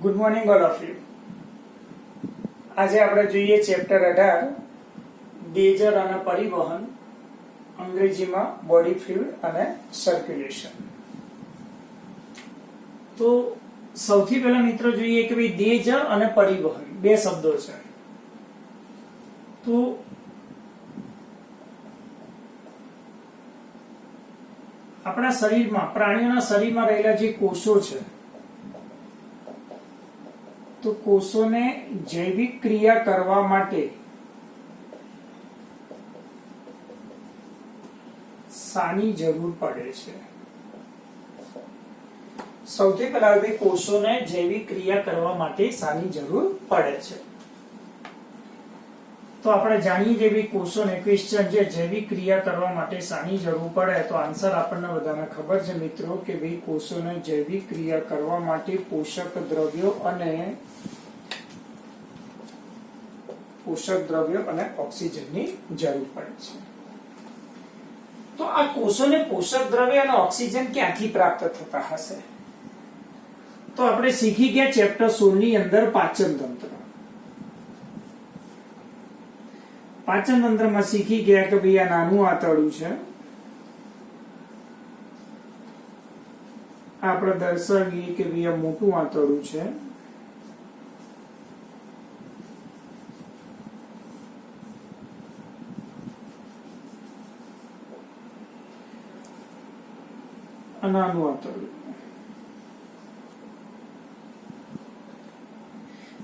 Good morning all of you. આજે આપણે જોઈએ ચેપ્ટર 18 ડેઝર અને પરિવહન, અંગ્રેજીમાં બોડી ફ્લુઇડ અને સર્ક્યુલેશન. તો સૌથી પહેલા મિત્રો જોઈએ કે ભાઈ ડેઝર અને પરિવહન બે શબ્દો છે. તો આપણા શરીરમાં, પ્રાણીઓના શરીરમાં રહેલા જે કોષો છે, તો કોષોને જૈવિક ક્રિયા કરવા માટે શાની જરૂર પડે છે? સૌથી પહેલા કોષોને જૈવિક ક્રિયા કરવા માટે શાની જરૂર પડે છે? તો આપણે જાણીએ જેવી કોષોને ક્વેશ્ચન છે જૈવિક ક્રિયા કરવા માટે શાની જરૂર પડે, તો આન્સર આપણને બધાને ખબર છે મિત્રો કે ભાઈ કોષોને જૈવિક ક્રિયા કરવા માટે પોષક દ્રવ્યો અને ઓક્સિજનની જરૂર પડે છે. તો આ કોષોને પોષક દ્રવ્ય અને ઓક્સિજન ક્યાંથી પ્રાપ્ત થતા હશે? તો આપણે શીખી ગયા ચેપ્ટર 16 ની અંદર પાચન તંત્ર. પાચન તંત્રમાં શીખી ગયા કે ભાઈ આ નાનું આંતરડું છે, આપણે દર્શાવીએ કે ભાઈ આ મોટું આંતરડું છે, નાનું આંતરડું.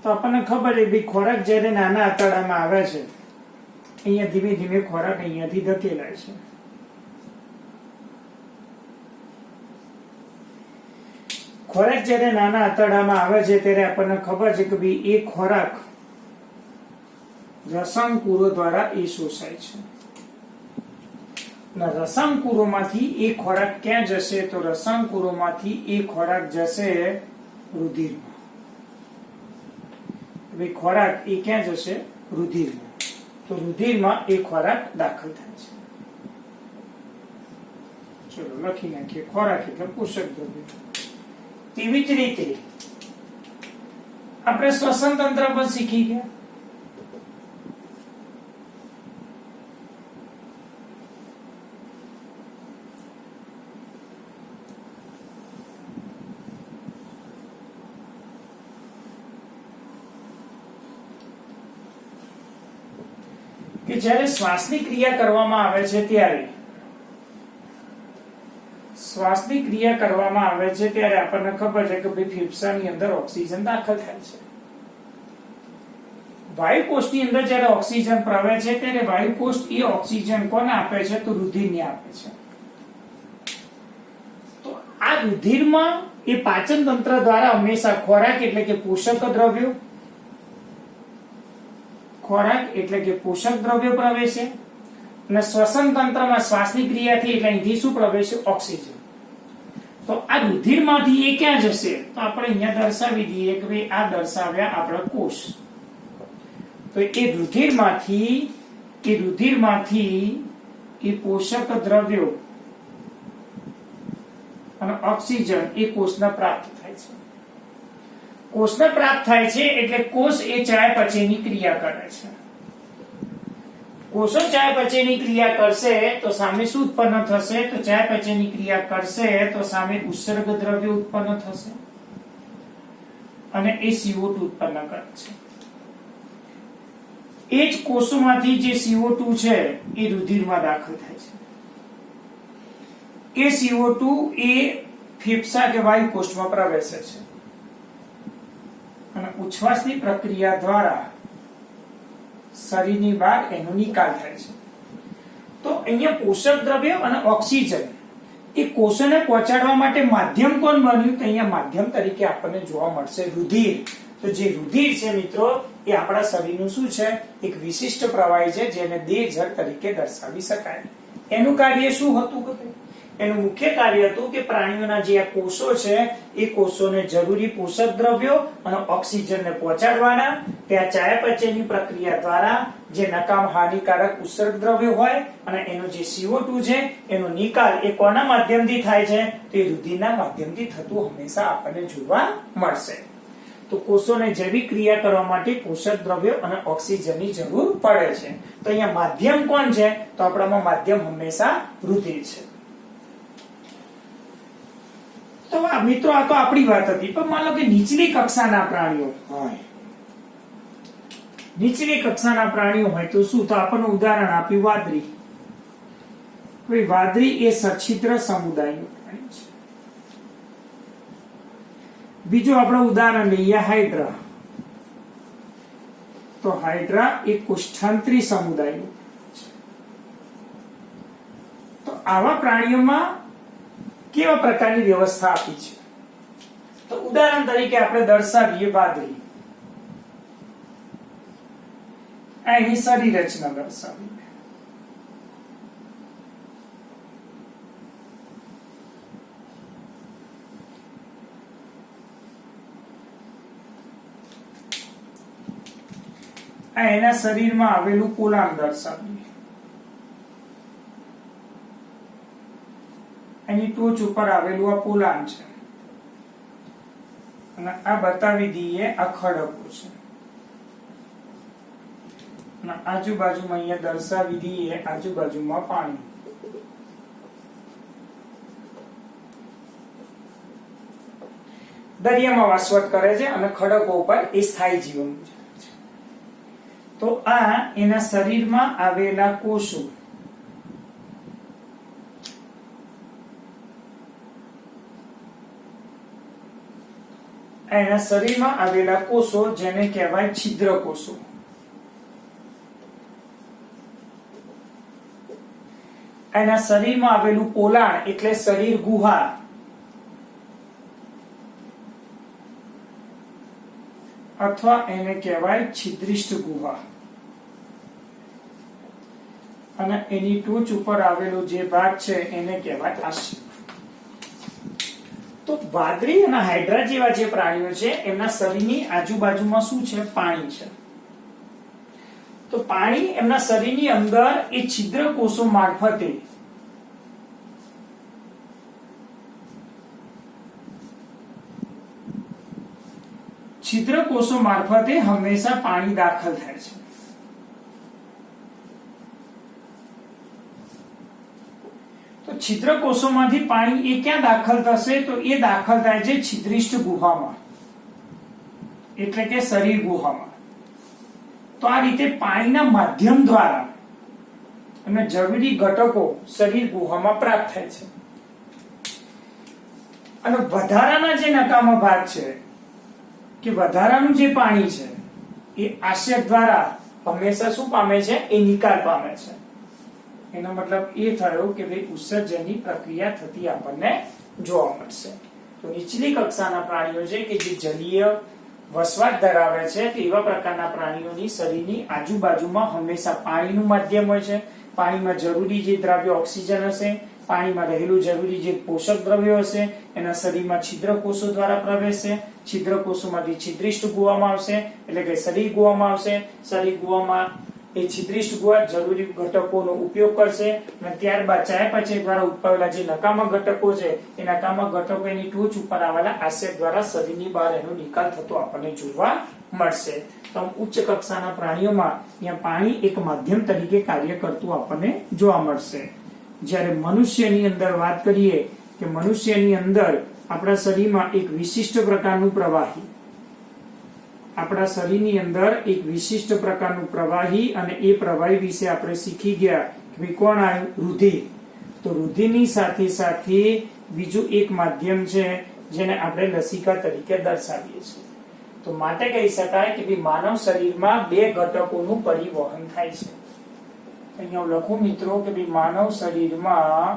તો આપણને ખબર છે ભાઈ ખોરાક જયારે નાના આંતરડામાં આવે છે, અહીંયા ધીમે ધીમે ખોરાક અહીંયાથી ધકેલાય છે. ખોરાક જયારે નાના આંતરડામાં આવે છે ત્યારે આપણને ખબર છે કે ભાઈ એ ખોરાક રસાંકુરો દ્વારા એ શોષાય છે. રસાંકુરોમાંથી એ ખોરાક ક્યાં જશે? તો રસાંકુરોમાંથી એ ખોરાક જશે રુધિરમાં. ભાઈ ખોરાક એ ક્યાં જશે? રુધિરમાં. તો રુધિરમાં એ ખોરાક દાખલ થાય છે. ચલો લખી નાખીએ, ખોરાક એટલે પોષક દ્રવ્ય. તેવી જ રીતે આપણે શ્વસન તંત્ર પણ શીખી ગયા. કે જ્યારે શ્વાસની ક્રિયા કરવામાં આવે છે ત્યારે આપણને ખબર છે કે ભાઈ ફેફસાની અંદર ઓક્સિજન દાખલ થાય છે. વાયુકોષની અંદર જ્યારે ઓક્સિજન પ્રવેશે છે ત્યારે વાયુકોષ એ ઓક્સિજન કોને આપે છે? તો રુધિરને આપે છે. તો આ રુધિરમાં એ પાચન તંત્ર દ્વારા હંમેશા ખોરાક એટલે કે પોષક દ્રવ્યો પ્રવેશે અને શ્વસન તંત્રમાં શ્વાસની ક્રિયાથી એટલે અહીંથી શું પ્રવેશે? ઓક્સિજન. તો આ રુધિરમાંથી એ ક્યાં જશે? તો આપણે અહીંયા દર્શાવી દઈએ કે ભાઈ આ દર્શાવ્યા આપણા કોષ. તો એ રુધિરમાંથી એ પોષક દ્રવ્યો અને ઓક્સિજન એ કોષને પ્રાપ્ત થાય છે. કોષને પ્રાપ્ત થાય છે એટલે કોષ એ ચયાપચયની ક્રિયા કરે છે. કોષો ચયાપચયની ક્રિયા કરશે તો સામે શું ઉત્પન્ન થશે? તો ચયાપચયની ક્રિયા કરશે તો સામે ઉત્સર્ગ દ્રવ્ય ઉત્પન્ન થશે અને એ CO2 ઉત્પન્ન કરે છે. એ જ કોષોમાંથી જે CO2 છે એ રુધિરમાં દાખલ થાય છે. એ CO2 એ ફેફસા કે વાયુકોષમાં પ્રવેશે છે અને ઉચ્છ્વાસની પ્રક્રિયા દ્વારા શરીરની બહાર એનો નિકાલ થાય છે. તો અહીંયા પોષક દ્રવ્ય અને ઓક્સિજન એ કોષોને પહોંચાડવા માટે માધ્યમ કોણ બન્યું? તો અહીંયા માધ્યમ તરીકે આપણને જોવા મળશે રુધિર. તો જે રુધિર છે મિત્રો એ આપણા શરીરનું શું છે? એક વિશિષ્ટ પ્રવાહી છે જેને દેહજળ તરીકે દર્શાવી શકાય. એનું કાર્ય શું હતું? એનું મુખ્ય કાર્ય હતું કે પ્રાણીઓના જે આ કોષો છે એ કોષોને જરૂરી પોષક દ્રવ્યો અને ઓક્સિજનને પહોંચાડવાના. ત્યાં ચયાપચયની પ્રક્રિયા દ્વારા જે નકામ હાનિકારક ઉત્સર્ગ દ્રવ્યો હોય અને એનો જે CO2 છે એનો નિકાલ એ કોના માધ્યમથી થાય છે? તો એ રુધિરના માધ્યમથી થતું હંમેશા આપણને જોવા મળશે. તો કોષોને જૈવિક ક્રિયા કરવા માટે પોષક દ્રવ્યો અને ઓક્સિજનની જરૂર પડે છે. તો અહીંયા માધ્યમ કોણ છે? તો આપણામાં માધ્યમ હંમેશા રુધિર છે. તો મિત્રો આ તો આપણી વાત હતી, પણ માનો કે નીચલી કક્ષાના પ્રાણીઓ હોય, નીચલી કક્ષાના પ્રાણીઓ હોય તો શું? તો આપણને ઉદાહરણ આપ્યું વાદળી. વાદળી એ સછિદ્ર સમુદાયનું પ્રાણી છે. બીજું આપણે ઉદાહરણ લઈએ હાઇડ્રા. તો હાઇડ્રા એ કોષ્ઠાંતરી સમુદાયનું છે. તો આવા પ્રાણીઓમાં કેવા પ્રકારની વ્યવસ્થા આપી છે? તો ઉદાહરણ તરીકે આપણે દર્શાવીએ વાદળી. આ એની શરીર રચના દર્શાવી. આ એના શરીરમાં આવેલું પોલાણ દર્શાવીએ. એની ટોચ ઉપર આવેલું આ પોલાણ છે અને આ બતાવી દઈએ આ ખડકો છે અને આજુબાજુમાં અહીંયા દર્શાવી દઈએ આજુબાજુમાં પાણી. દરિયામાં વસવાટ કરે છે અને ખડકો ઉપર એ સ્થાયી જીવન છે. તો આ એના શરીરમાં આવેલા કોષો એના શરીરમાં આવેલા કોષો જેને કહેવાય છિદ્ર કોષો. એના શરીરમાં આવેલું પોલાણ એટલે શરીર ગુહા અથવા એને કહેવાય છિદ્રિષ્ઠ ગુહા. અને એની ટોચ ઉપર આવેલો જે ભાગ છે એને કહેવાય આશ્ચર્ય. તો વાદળી અને હાઇડ્રા જેવા જે પ્રાણીઓ છે એમના શરીરની આજુબાજુમાં શું છે? પાણી છે. તો પાણી એમના શરીરની અંદર એ છિદ્ર કોષો મારફતે હંમેશા પાણી દાખલ થાય છે. તો છિદ્ર કોષોમાંથી પાણી એ ક્યાં દાખલ થશે? તો એ દાખલ થાય છે છિદ્રિષ્ઠ ગુહામાં, એટલે કે શરીર ગુહામાં. તો આ રીતે પાણીના માધ્યમ દ્વારા અને જરૂરી ઘટકો શરીર ગુહામાં પ્રાપ્ત થાય છે. અને વધારાના જે નકામા ભાગ છે કે વધારાનું જે પાણી છે એ આશ્ચર્ય દ્વારા હંમેશા શું પામે છે? એ નિકાલ પામે છે. એનો મતલબ એ થયો કે ભાઈ ઉત્સર્જનની પ્રક્રિયા થતી આપણને જોવા મળશે. તો નીચલી કક્ષાના પ્રાણીઓ છે કે જે જલીય વસવાટ ધરાવે છે તેવા પ્રકારના પ્રાણીઓની શરીરની આજુબાજુમાં હંમેશા પાણીનું માધ્યમ હોય છે. પાણીમાં જરૂરી જે દ્રવ્ય ઓક્સિજન હશે, પાણીમાં રહેલું જરૂરી જે પોષક દ્રવ્યો હશે એના શરીરમાં છિદ્ર કોષો દ્વારા પ્રવેશશે. છિદ્ર કોષોમાંથી છિદ્રિષ્ઠ ગુહામાં આવશે એટલે કે શરીર ગુહામાં આવશે. શરીર ગુહામાં એ છિદ્રિષ્ઠ ગુહા જરૂરી ઘટકોનો ઉપયોગ કરશે અને ત્યારબાદ ચયાપચય દ્વારા ઉત્પાદેલા જે નકામા ઘટકો છે એ નકામા ઘટકો એની ટોચ ઉપર આવેલા આશ્ચર્ય દ્વારા શરીરની બહાર એનો નિકાલ થતો આપણને જોવા મળશે. તો ઉચ્ચ કક્ષાના પ્રાણીઓમાં અહીંયા પાણી એક માધ્યમ તરીકે કાર્ય કરતું આપણને જોવા મળશે. જ્યારે મનુષ્યની અંદર વાત કરીએ કે મનુષ્યની અંદર આપણા શરીરમાં એક વિશિષ્ટ પ્રકારનું પ્રવાહી, આપણા શરીરની અંદર એક વિશિષ્ટ પ્રકારનું પ્રવાહી, અને એ પ્રવાહી વિશે આપણે શીખી ગયા કે કોણ આવ્યું? રુધિર. તો રુધિરની સાથે સાથે બીજું એક માધ્યમ છે જેને આપણે લસિકા તરીકે દર્શાવીએ છીએ. તો માટે કહી શકાય કે માનવ શરીરમાં બે ઘટકોનું પરિવહન થાય છે. અહીંયા હું લખું મિત્રો કે માનવ શરીરમાં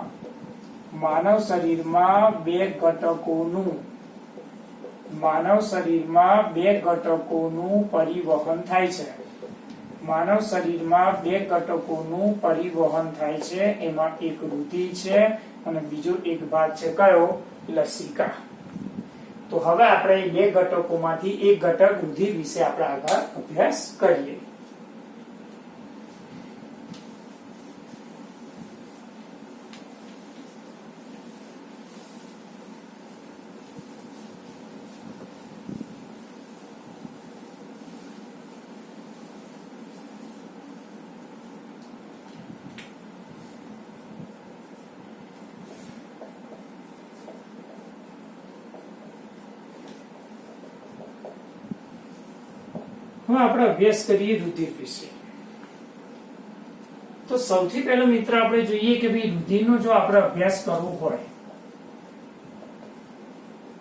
બે ઘટકોનું પરિવહન થાય છે. માનવ શરીરમાં બે ઘટકોનું પરિવહન થાય છે. એમાં એક રુધિર છે અને બીજો એક ભાગ છે કયો? લસિકા. તો હવે આપણે બે ઘટકોમાંથી એક ઘટક રુધિર વિશે આપણે આગળ અભ્યાસ કરીએ. હવે આપણે અભ્યાસ કરીએ રુધિર વિશે. તો સૌથી પહેલો મિત્ર આપણે જોઈએ કે ભાઈ રુધિરનો જો આપણે અભ્યાસ કરવો હોય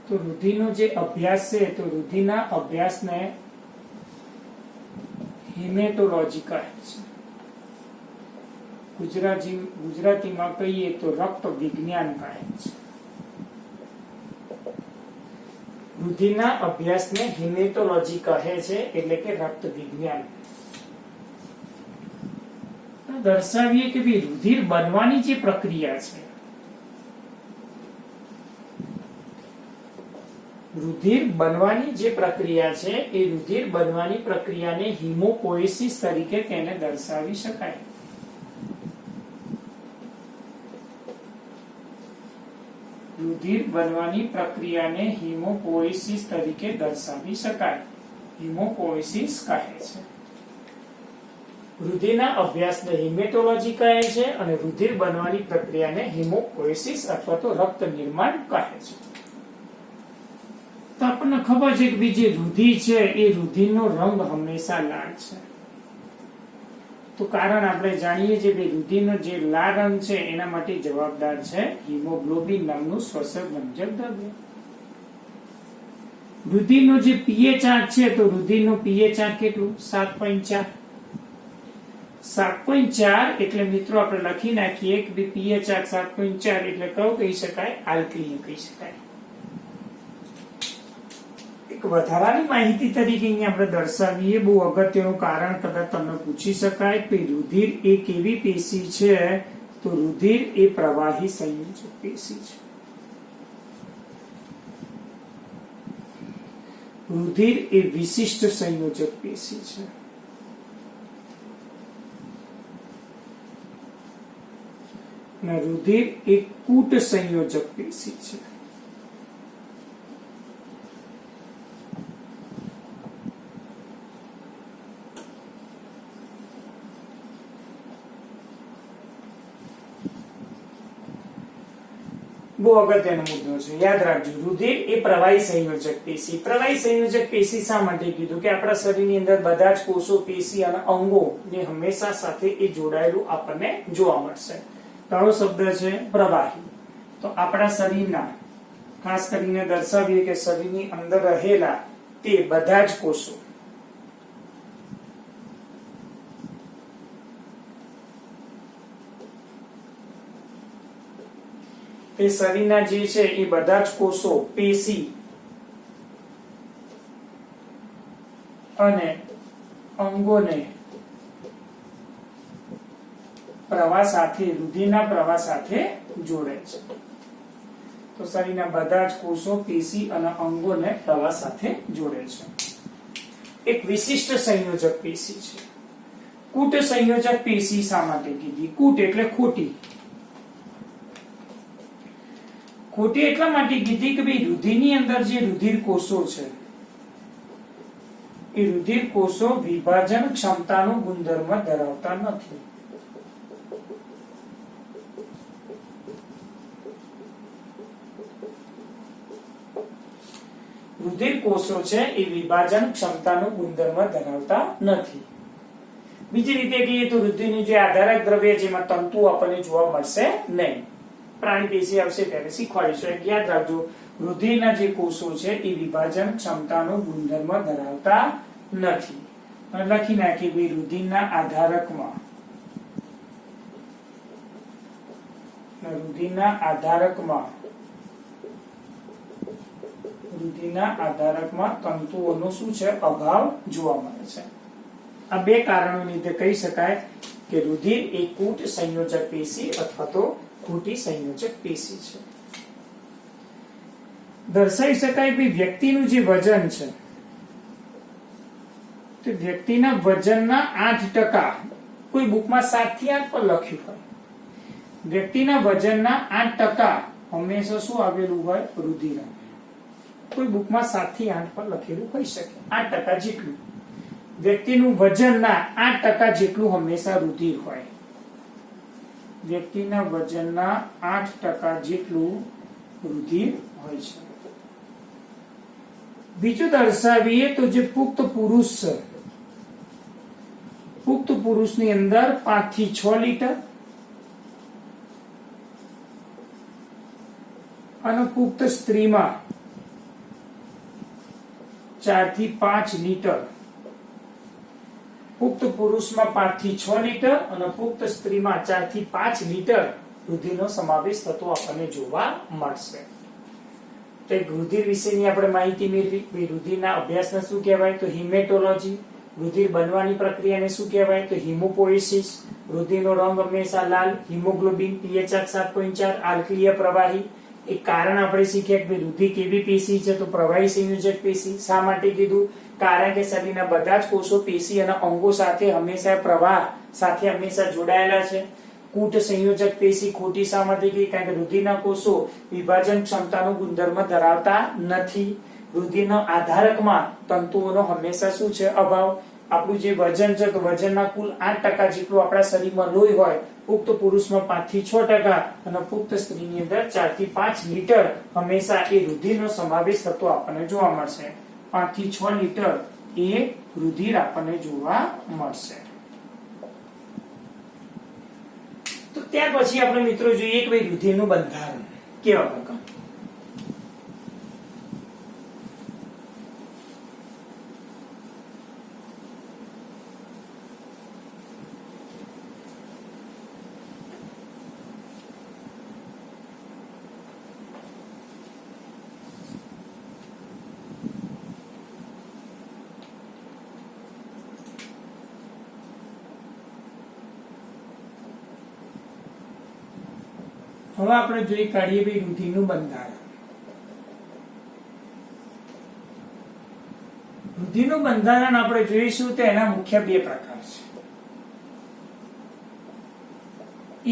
તો રુધિરનો જે અભ્યાસ છે તો રુધિરના અભ્યાસને હિમેટોલોજી કહે છે. ગુજરાતીમાં કહીએ તો રક્ત વિજ્ઞાન કહે છે. રુધિરના અભ્યાસને હિમેટોલોજી કહે છે, એટલે કે રક્ત વિજ્ઞાન. દર્શાવીએ કે ભાઈ રુધિર બનવાની જે પ્રક્રિયા છે, રુધિર બનવાની જે પ્રક્રિયા છે એ રુધિર બનવાની પ્રક્રિયાને હિમોપોએસિસ તરીકે તેને દર્શાવી શકાય. રુધિર બનવાની પ્રક્રિયાને હિમોપોએસિસ તરીકે દર્શાવી શકાય. હિમોપોએસિસ કહે છે. રુધિરના અભ્યાસને હિમેટોલોજી કહે છે અને રુધિર બનવાની પ્રક્રિયાને હિમોપોએસિસ અથવા તો રક્ત નિર્માણ કહે છે. તો આપણને ખબર છે કે જે રુધિર છે એ રુધિરનો રંગ હંમેશા લાલ છે. તો કારણ આપણે જાણીએ છીએ કે રુધિરનો જે લાલ રંગ છે એના માટે જવાબદાર છે હિમોગ્લોબિન નામનું શ્વસનરંજક દ્રવ્ય. રુધિરનો જે પીએચ આંક છે તો રુધિરનો પીએચ આંક કેટલું? 7.4. 7.4 એટલે મિત્રો આપણે લખી નાખીએ કે પીએચ આંક 7.4 એટલે કયું કહી શકાય? આલ્કલીન કહી શકાય. એક વધારાની માહિતી તરીકે અહીંયા આપણે દર્શાવીએ, બહુ અગત્યનું કારણ કદાચ તમને પૂછી શકાય કે રુધિર એ કેવી પેશી છે? તો રુધિર એ પ્રવાહી સંયોજક પેશી છે. રુધિર એ વિશિષ્ટ સંયોજક પેશી છે. અને રુધિર એ કૂટ સંયોજક પેશી છે. બહુ અગત્યનો મુદ્દો છે, યાદ રાખજો. રુધિર એ પ્રવાહી સંયોજક પેશી. પ્રવાહી સંયોજક પેશી શા માટે કીધું? કે આપણા શરીરની અંદર બધા જ કોષો, પેશી અને અંગો ને હંમેશા સાથે એ જોડાયેલું આપણને જોવા મળશે. કયો શબ્દ છે? પ્રવાહી. તો આપણા શરીરના ખાસ કરીને દર્શાવીએ કે શરીરની અંદર રહેલા તે બધા જ કોષો, એ શરીરના જે છે એ બધા જ કોષો, પેશી અને અંગોને પ્રવાહ સાથે, રુધિરના પ્રવાહ સાથે જોડે છે. તો શરીરના બધા જ કોષો, પેશી અને અંગોને પ્રવાહ સાથે જોડે છે. એક વિશિષ્ટ સંયોજક પેશી છે. કૂટ સંયોજક પેશી શા માટે કીધી? કૂટ એટલે ખોટી. ખોટી એટલા માટે કીધી કે ભાઈ રુધિરની અંદર જે રુધિર કોષો છે એ રુધિર કોષો વિભાજન ક્ષમતાનો ગુણધર્મ ધરાવતા નથી. રુધિર કોષો છે એ વિભાજન ક્ષમતાનો ગુણધર્મ ધરાવતા નથી. બીજી રીતે કહીએ તો રુધિરનું જે આધારક દ્રવ્ય જેમાં તંતુ આપણને જોવા મળશે નહીં. પ્રાણી પેશી આવશે ત્યારે શીખવાડીશું. યાદ રાખજો, રુધિરના જે કોષો છે એ વિભાજન ક્ષમતાનો ગુણધર્મ ધરાવતા નથી. અને લખી નાખીએ ભાઈ રુધિરના આધારકમાં, રુધિરના આધારકમાં તંતુઓનો શું છે? અભાવ જોવા મળે છે. આ બે કારણો લીધે કહી શકાય કે રુધિર એ કૂટ સંયોજક પેશી અથવા તો ખોટી સંયોજક પેશી છે. દર્શાવી શકાય કે વ્યક્તિનું જે વજન છે તો વ્યક્તિના વજનના 8%, કોઈ બુકમાં 7 થી 8 પર લખ્યું હોય, વ્યક્તિના વજનના 8% હંમેશા શું આવેલું હોય? રુધિર. કોઈ બુકમાં 7 થી 8 પર લખેલું હોઈ શકે. 8% જેટલું વ્યક્તિનું વજનના 8% જેટલું હંમેશા રુધિર હોય. વ્યક્તિના વજનના 8% જેટલું રુધિર હોય છે. બીજું દર્શાવીએ તો જે પુખ્ત પુરુષ છે પુખ્ત પુરુષની અંદર 5 થી 6 લીટર અને પુખ્ત સ્ત્રીમાં 4 થી 5 લીટર. પુખ્ત પુરુષમાં 5 થી 6 લીટર અને પુખ્ત સ્ત્રીમાં 4 થી 5 લીટર રુધિરનો સમાવેશ થતો આપણને જોવા મળશે. તો રુધિર વિશેની આપણે માહિતી મેળવી. રુધિરના અભ્યાસને શું કહેવાય? તો હિમેટોલોજી. રુધિર બનવાની પ્રક્રિયાને શું કહેવાય? તો હિમોપોએસિસ. રુધિરનો રંગ હંમેશા લાલ. હિમોગ્લોબિન, pH 7.4, આલ્કલીય પ્રવાહી. એક કારણ આપણે શીખ્યા કે રુધિર કેવી પેશી છે? તો પ્રવાહી સંયોજક પેશી. શા માટે કીધું? કારણ કે શરીરના બધા જ કોષો પેશી અને અંગો સાથે હંમેશા પ્રવાહ સાથે હંમેશા જોડાયેલા છે. કૂટ સંયોજક પેશી ખોટી શા માટે કહી? કારણ કે રુધિરના કોષો વિભાજન ક્ષમતાનો ગુણધર્મ ધરાવતા નથી. રુધિરના આધારકમાં તંતુઓનો હંમેશા શું છે? અભાવ. આપણું જે વજન છે તો વજનના કુલ 8% જેટલું આપણા શરીરમાં લોહી હોય. પુખ્ત પુરુષમાં 5 થી 6% અને પુખ્ત સ્ત્રીની અંદર 4 થી 5 લીટર હંમેશા એ રુધિરનો સમાવેશ થતો આપણને જોવા મળશે. 5 થી 6 લીટર એ રુધિર આપણને જોવા મળશે. તો ત્યાર પછી આપણે મિત્રો જોઈએ કે ભાઈ રુધિરનું બંધારણ કેવા પ્રકાર. હવે આપણે જોઈ કાઢીએ ભાઈ રુધિરનું બંધારણ. રુધિરનું બંધારણ આપણે જોઈશું તો એના મુખ્ય 2 પ્રકાર છે.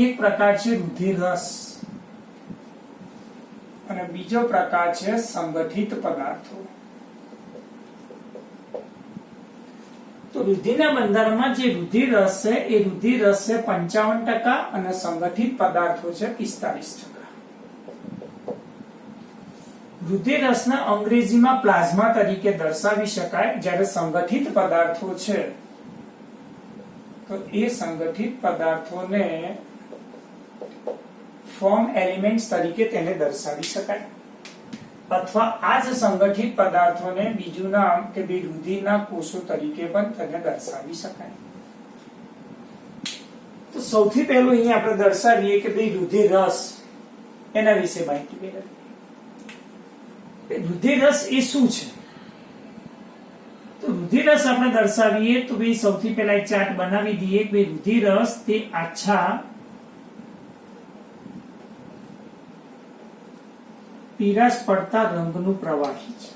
એક પ્રકાર છે રુધિર રસ અને બીજો પ્રકાર છે સંગઠિત પદાર્થો. તો રુધિરના બંધારણમાં જે રુધિર રસ છે એ રુધિર રસ છે 55% અને સંગઠિત પદાર્થો છે 45%. રુધિર રસના અંગ્રેજીમાં પ્લાઝમા તરીકે દર્શાવી શકાય, જ્યારે સંગઠિત પદાર્થો છે તો એ સંગઠિત પદાર્થોને ફોર્મ એલિમેન્ટ્સ તરીકે તેને દર્શાવી શકાય, અથવા આ જ સંગઠિત પદાર્થોને બીજું નામ કે બે રુધિરના કોષો તરીકે પણ તેને દર્શાવી શકાય. તો સૌથી પહેલું અહીંયા આપણે દર્શાવીએ કે ભાઈ રુધિર રસ, એના વિશે માહિતી મેળવીએ. રુધિર રસ એ શું છે? તો રુધિર રસ આપણે દર્શાવીએ તો ભાઈ સૌથી પહેલા એક ચાર્ટ બનાવી દઈએ કે ભાઈ રુધિર રસ તે આછા પીરાશ પડતા રંગનું પ્રવાહી છે.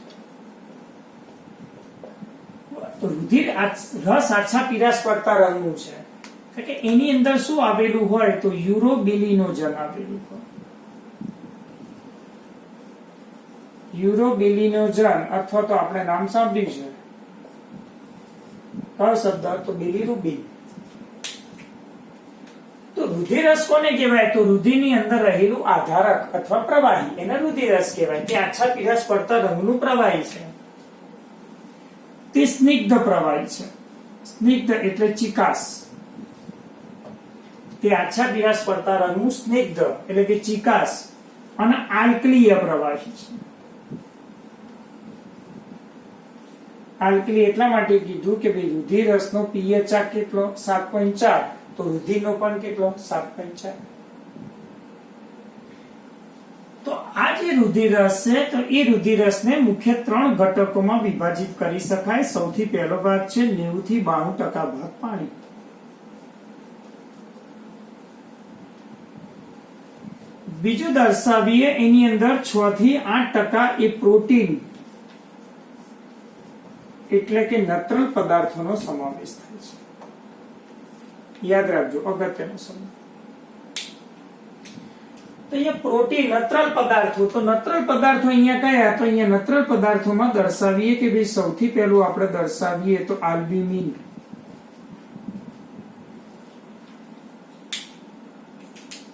તો રુધિર રસ આછા પીરાશ પડતા રંગનું છે કે એની અંદર શું આવેલું હોય? તો યુરોબિલિનોજન આવેલું હોય. યુરોબિલિનોજન અથવા તો આપણે નામ સાંભળ્યું છે કયો શબ્દ? તો બિલિરુબિન. તો રુધિર રસ કોને કહેવાય? તો રુધિરની અંદર રહેલું આધારક અથવા પ્રવાહી એને રુધિર રસ કહેવાય. તે આછા પીરાશ પડતા રંગનું પ્રવાહી છે. તે સ્નિગ્ધ પ્રવાહી છે. સ્નિગ્ધ એટલે ચિકાસ. તે આછા પીરાશ પડતા રંગનું સ્નિગ્ધ એટલે કે ચિકાસ અને આલ્કલીય પ્રવાહી છે. આલ્કલી એટલા માટે કીધું કે ભાઈ રુધિર રસનો pH કેટલો? 7.4. તો રુધિરનો પણ કેટલો? 7.4. તો આ જે રુધિર રસ છે તો એ રુધિર રસને મુખ્ય 3 ઘટકોમાં વિભાજિત કરી શકાય. સૌથી પહેલો ભાગ છે 90 થી 92% ભાગ પાણી. બીજું દર્શાવીએ એની અંદર 6 થી 8% એ પ્રોટીન એટલે કે નત્રલ પદાર્થોનો સમાવેશ થાય છે. યાદ રાખજો, અગત્યનો શબ્દ. તો અહીંયા પ્રોટીન, નત્રલ પદાર્થો. તો નત્રલ પદાર્થો અહીંયા કયા? તો અહીંયા નત્રલ પદાર્થોમાં દર્શાવીએ કે ભાઈ સૌથી પહેલું આપણે દર્શાવીએ તો આલ્બ્યુમિન.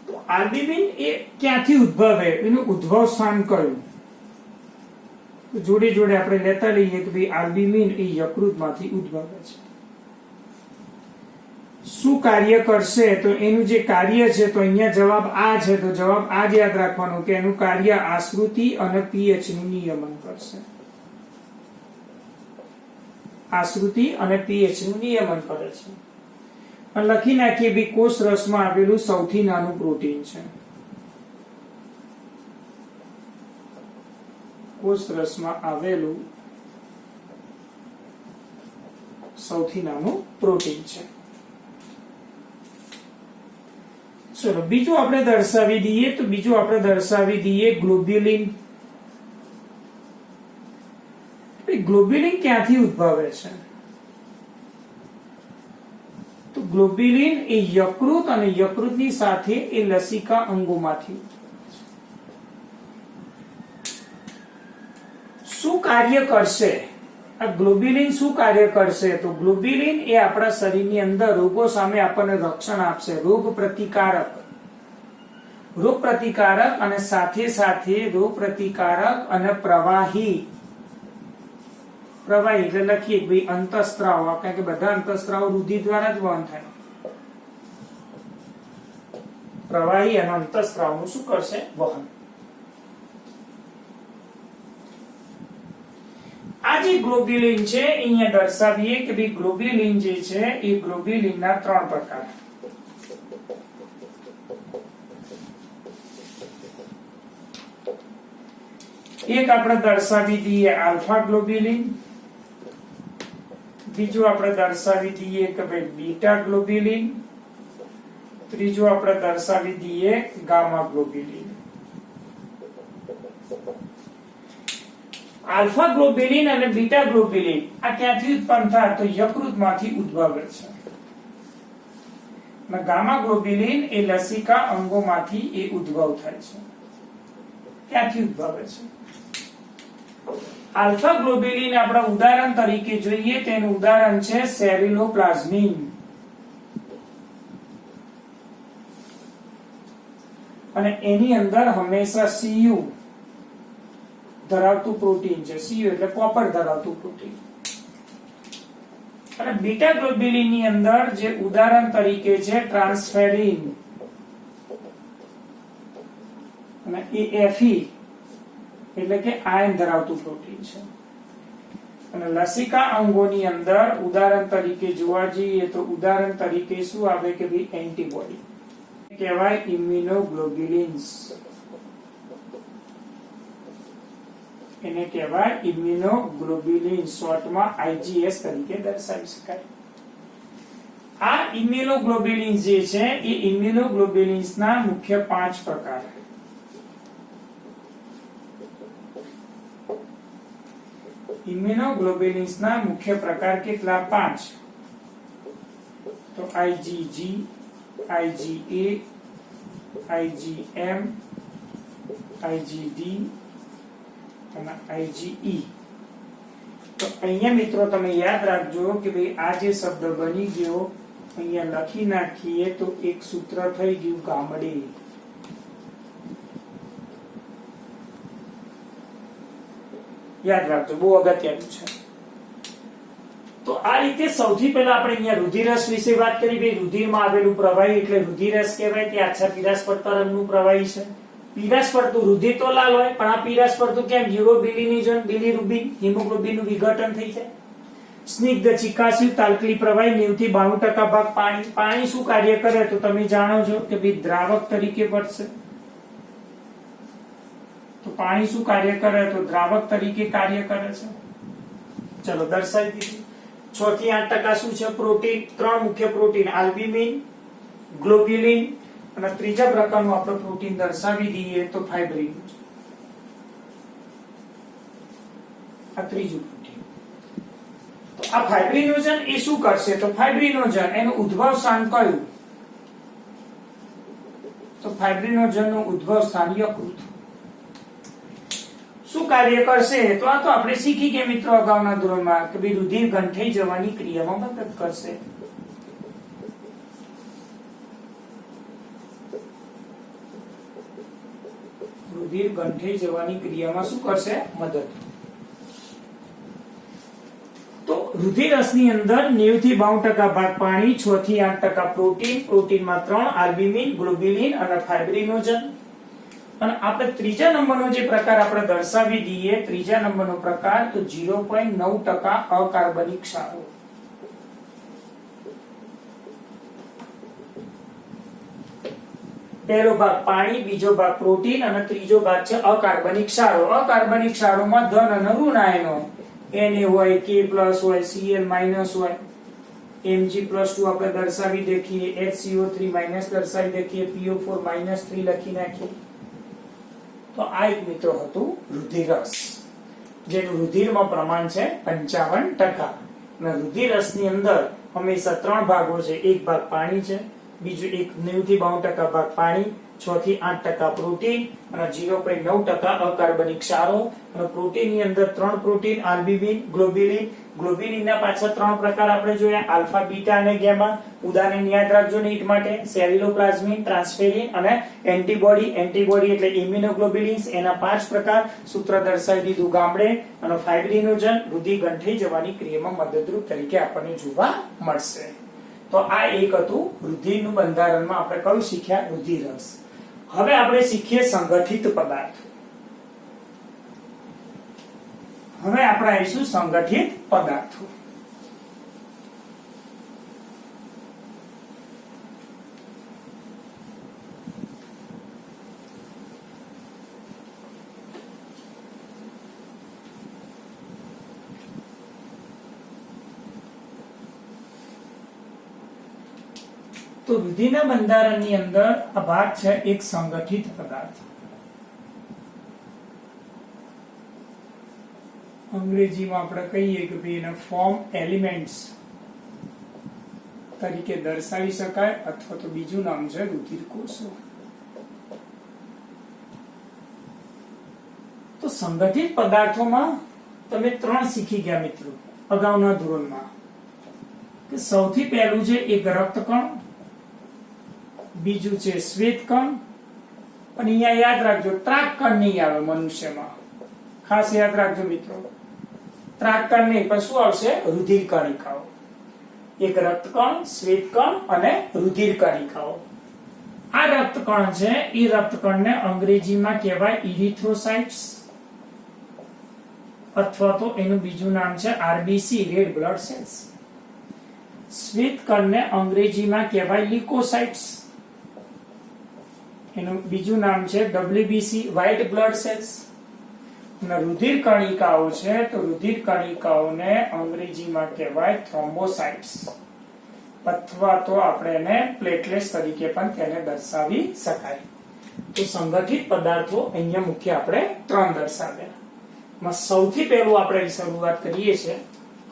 તો આલ્બ્યુમિન એ ક્યાંથી ઉદ્ભવે? એનું ઉદ્ભવ સ્થાન કયું? જોડે જોડે આપણે લેતા લઈએ કે ભાઈ આલ્બ્યુમિન એ યકૃતમાંથી ઉદ્ભવે છે. શું કાર્ય કરશે તો એનું જે કાર્ય છે તો અહીંયા જવાબ આ છે તો જવાબ આ જ યાદ રાખવાનું કે એનું કાર્ય આશ્રુતિ અને પીએચ નું નિયમન કરશે. આશ્રુતિ અને પીએચ નું નિયમન કરે છે. અને લખી નાખીએ બી કોષ રસમાં આવેલું સૌથી નાનું પ્રોટીન છે. કોષ રસમાં આવેલું સૌથી નાનું પ્રોટીન છે. ચલો બીજું આપણે દર્શાવી દઈએ ગ્લોબ્યુલિન. ગ્લોબ્યુલિન ક્યાંથી ઉદ્ભવે છે? તો ગ્લોબ્યુલિન એ યકૃત અને યકૃતની સાથે એ લસિકા અંગોમાંથી. શું કાર્ય કરશે આ ગ્લોબ્યુલિન? શું કાર્ય કરશે તો ગ્લોબ્યુલિન એ આપણા શરીરની અંદર રોગો સામે આપણને રક્ષણ આપશે. રોગ પ્રતિકારક અને સાથે સાથે રોગ પ્રતિકારક અને પ્રવાહી એટલે લખીએ ભાઈ અંતઃસ્ત્રાવ, કારણ કે બધા અંતઃસ્ત્રાવ રુધિર દ્વારા જ વહન થાય. પ્રવાહી અને અંતઃસ્ત્રાવનું શું કરશે? વહન. આ જે ગ્લોબ્યુલિન છે અહીંયા દર્શાવીએ કે ભાઈ ગ્લોબ્યુલિન જે છે એ ગ્લોબ્યુલિનના 3 પ્રકાર. એક આપણે દર્શાવી દઈએ આલ્ફા ગ્લોબ્યુલિન, બીજું આપણે દર્શાવી દઈએ કે ભાઈ બીટા ગ્લોબ્યુલિન, ત્રીજું આપણે દર્શાવી દઈએ ગામા ગ્લોબ્યુલિન. આલ્ફા ગ્લોબ્યુલિન અને બીટા ગ્લોબ્યુલિન આ ક્યાંથી ઉત્પન્ન થાય તો યકૃતમાંથી ઉદ્ભવે છે. અને ગામા ગ્લોબ્યુલિન એ લસિકા અંગોમાંથી એ ઉદ્ભવ થાય છે. ક્યાંથી ઉદ્ભવે છે? આલ્ફા ગ્લોબ્યુલિન આપણા ઉદાહરણ તરીકે જોઈએ તેનું ઉદાહરણ છે સેરુલોપ્લાઝમિન. અને એની અંદર હંમેશા Cu ધરાવતું પ્રોટીન છે. Cu એટલે કોપર ધરાવતું પ્રોટીન. અને બીટા ગ્લોબ્યુલિન ની અંદર જે ઉદાહરણ તરીકે છે ટ્રાન્સફેરિન અને Fe એટલે કે આયર્ન ધરાવતું પ્રોટીન છે. અને લસિકા અંગોની અંદર ઉદાહરણ તરીકે જોવા જઈએ તો ઉદાહરણ તરીકે શું આવે કે ભાઈ એન્ટીબોડી કહેવાય ઇમ્યુનોગ્લોબ્યુલિન્સ. એને કહેવાય ઇમ્યુનોગ્લોબ્યુલિન, શોર્ટમાં IgS તરીકે દર્શાવી શકાય. આ ઇમ્યુનોગ્લોબ્યુલિન્સ જે છે એ ઇમ્યુનોગ્લોબ્યુલિન્સના મુખ્ય 5 પ્રકાર. ઇમ્યુનોગ્લોબ્યુલિન્સના મુખ્ય પ્રકાર કેટલા? 5. તો IgG, IgA, IgM, IgD અને IgE. તો અહીંયા મિત્રો તમે યાદ રાખજો કે ભાઈ આ જે શબ્દ બની ગયો અહીંયા લખી નાખીએ તો એક સૂત્ર થઈ ગયું ગામડે. યાદ રાખજો, બહુ અગત્યનું છે. તો આ રીતે સૌથી પહેલા આપણે અહીંયા રુધિરરસ વિશે વાત કરી. ભાઈ રુધિરમાં આવેલું પ્રવાહી એટલે રુધિરરસ કહેવાય. તે આછા પીળાશ પડતા રંગનું પ્રવાહી છે. પીળાશ પડતું રુધિર તો લાલ હોય પણ આ પીળાશ પડતું કેમ? યુરોબિલિનિઝમ, બિલિરુબિન, હિમોગ્લોબિનનું વિઘટન થઈ જાય. સ્નિગ્ધ ચિકાસ્યું તાલ્કલી પ્રવાહી 90 થી 92% ભાગ પાણી. પાણી શું કાર્ય કરે તો તમે જાણો છો કે ભાઈ દ્રાવક તરીકે વર્તે. તો પાણી શું કાર્ય કરે તો દ્રાવક તરીકે કાર્ય કરે છે. ચલો દર્શાવી દીધું. 6 થી 8% શું છે? પ્રોટીન. 3 મુખ્ય પ્રોટીન આલ્બ્યુમિન, ગ્લોબ્યુલિન અને ત્રીજા પ્રકારનું આપણે પ્રોટીન દર્શાવી દઈએ તો ફાઇબ્રિન. આ ત્રીજું પ્રોટીન. તો આ ફાઇબ્રિનોજન એ શું કરશે તો ફાઇબ્રિનોજન એનું ઉદ્ભવ સ્થાન કયું? તો ફાઇબ્રિનોજનનું ઉદ્ભવ સ્થાન યકૃત. શું કાર્ય કરશે તો આ તો આપણે શીખી ગયા મિત્રો અગાઉના ધોરણમાં કે ભાઈ રુધિર ગંઠાઈ જવાની ક્રિયામાં મદદ કરશે. રુધિર ગંઠાઈ જવાની ક્રિયામાં શું કરશે? મદદ. તો રુધિરરસની અંદર 90 થી 92% ભાગ પાણી, 6 થી 8% પ્રોટીન, પ્રોટીનમાં 3 આલ્બ્યુમિન, ગ્લોબ્યુલિન અને ફાઇબ્રિનોજન. અને આપણે ત્રીજા નંબરનો જે પ્રકાર આપણે દર્શાવી દઈએ, ત્રીજા નંબરનો પ્રકાર તો 0.9% અકાર્બનિક ક્ષારો. પહેલો ભાગ પાણી, બીજો ભાગ પ્રોટીન અને ત્રીજો ભાગ છે અકાર્બનિક ક્ષારો. અકાર્બનિક ક્ષારોમાં ધન અને ઋણ આયન હોય. Na હોય, K+ હોય, Cl- હોય, Mg+2 આપણે દર્શાવી દેખીએ, HCO3- દર્શાવી દેખીએ, PO4- 3 લખી નાખીએ. તો આ એક મિત્રો હતું રુધિરરસ, જેનું રુધિરમાં પ્રમાણ છે 55%. અને રુધિરરસની અંદર હંમેશા 3 ભાગો છે. એક ભાગ પાણી છે, બીજું 90 થી 92% ભાગ પાણી, 6 થી 8% પ્રોટીન અને 0.9% અકાર્બનિક ક્ષારો. અને પ્રોટીનની અંદર 3 પ્રોટીન, આલ્બ્યુમિન, ગ્લોબ્યુલિન. ગ્લોબ્યુલિનના પાછા 3 પ્રકાર આપણે જોયા, આલ્ફા, બીટા અને ગામા. ઉદાહરણ યાદ રાખજો નીટ માટે: સેલ્યુલોપ્લાઝમિન, ટ્રાન્સફેરિન અને એન્ટીબોડી. એન્ટીબોડી એટલે ઇમ્યુનોગ્લોબ્યુલિન્સ, એના 5 પ્રકાર સૂત્ર દર્શાવી દીધું ગામડે. અને ફાઇબ્રિનોજન રુધિર ગંઠાઈ જવાની ક્રિયામાં મદદરૂપ તરીકે આપણને જોવા મળશે. તો આ એક હતું રુધિરનું બંધારણમાં આપણે કયું શીખ્યા? રુધિરરસ. હવે આપણે શીખીએ સંગઠિત પદાર્થ. હવે આપણે આવીશું સંગઠિત પદાર્થો. તો રુધિરના બંધારણની અંદર આ ભાગ છે એક સંગઠિત પદાર્થ. અંગ્રેજીમાં આપણે કહીએ કે ભાઈ એને ફોર્મ એલિમેન્ટ્સ તરીકે દર્શાવી શકાય, અથવા તો બીજું નામ છે રુધિર કોષો. તો સંગઠિત પદાર્થોમાં તમે 3 શીખી ગયા મિત્રો અગાઉના ધોરણમાં. કે સૌથી પહેલું છે એક રક્તકણ, બીજું છે શ્વેતકણ, પણ અહીંયા યાદ રાખજો ત્રાકકણ નહીં આવે મનુષ્યમાં. ખાસ યાદ રાખજો મિત્રો, ત્રાકકણ નહીં, પણ શું આવશે? રુધિર કણિકાઓ. એક રક્તકણ, શ્વેતકણ અને રુધિર કણિકાઓ. આ રક્તકણ છે, એ રક્તકણને અંગ્રેજીમાં કહેવાય ઇરિથ્રોસાઇટ્સ, અથવા તો એનું બીજું નામ છે આરબીસી, રેડ બ્લડ સેલ્સ. શ્વેતકણને અંગ્રેજીમાં કહેવાય લ્યુકોસાઇટ્સ, એનું બીજું નામ છે ડબ્લ્યુબીસી, વ્હાઇટ બ્લડ સેલ્સ. અને રુધિર કણિકાઓ છે, તો રુધિર કણિકાઓને અંગ્રેજીમાં કહેવાય થ્રોમ્બોસાઇટ્સ, અથવા તો આપણે એને પ્લેટલેટ્સ તરીકે પણ તેને દર્શાવી શકાય. તો સંગઠિત પદાર્થો અહીંયા મુખ્ય આપણે 3 દર્શાવ્યા. સૌથી પહેલું આપણે શરૂઆત કરીએ છીએ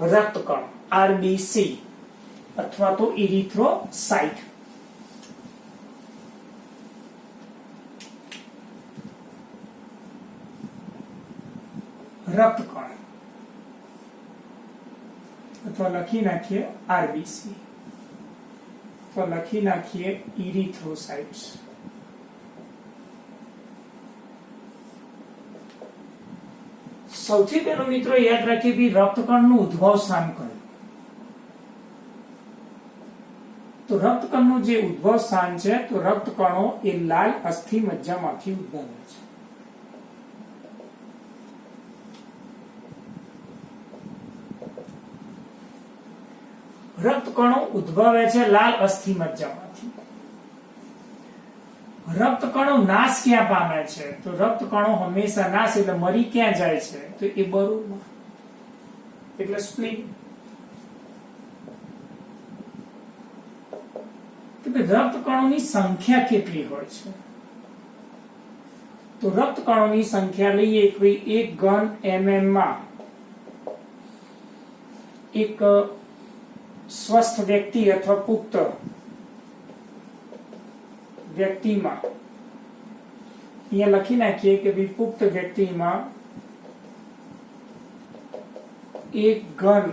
રક્તકણ, આરબીસી અથવા તો ઇરિથ્રોસાઇટ. રક્તકણ અથવા લખી નાખીએ આરબીસી, અથવા લખી નાખીએ ઇરિથ્રોસાઇટ્સ. સૌથી પહેલું મિત્રો યાદ રાખીએ કે રક્તકણનું ઉદ્ભવ સ્થાન કયું? તો રક્તકણનું જે ઉદ્ભવ સ્થાન છે, તો રક્તકણો એ લાલ અસ્થિ મજ્જામાંથી ઉદ્ભવે છે. રક્તકણો ઉદ્ભવે છે લાલ અસ્થિ મજ્જામાંથી. રક્તકણો નાશ ક્યાં પામે છે? તો રક્તકણો હંમેશા નાશ એટલે મરી ક્યાં જાય છે? તો એ બરુડમાં, એટલે સ્પ્લીન. રક્તકણોની સંખ્યા કેટલી હોય છે? તો રક્તકણોની સંખ્યા લઈએ એક ઘન mm માં એક સ્વસ્થ વ્યક્તિ અથવા પુખ્ત વ્યક્તિમાં, અહીંયા લખી નાખીએ કે ભાઈ પુખ્ત વ્યક્તિમાં 1 ઘન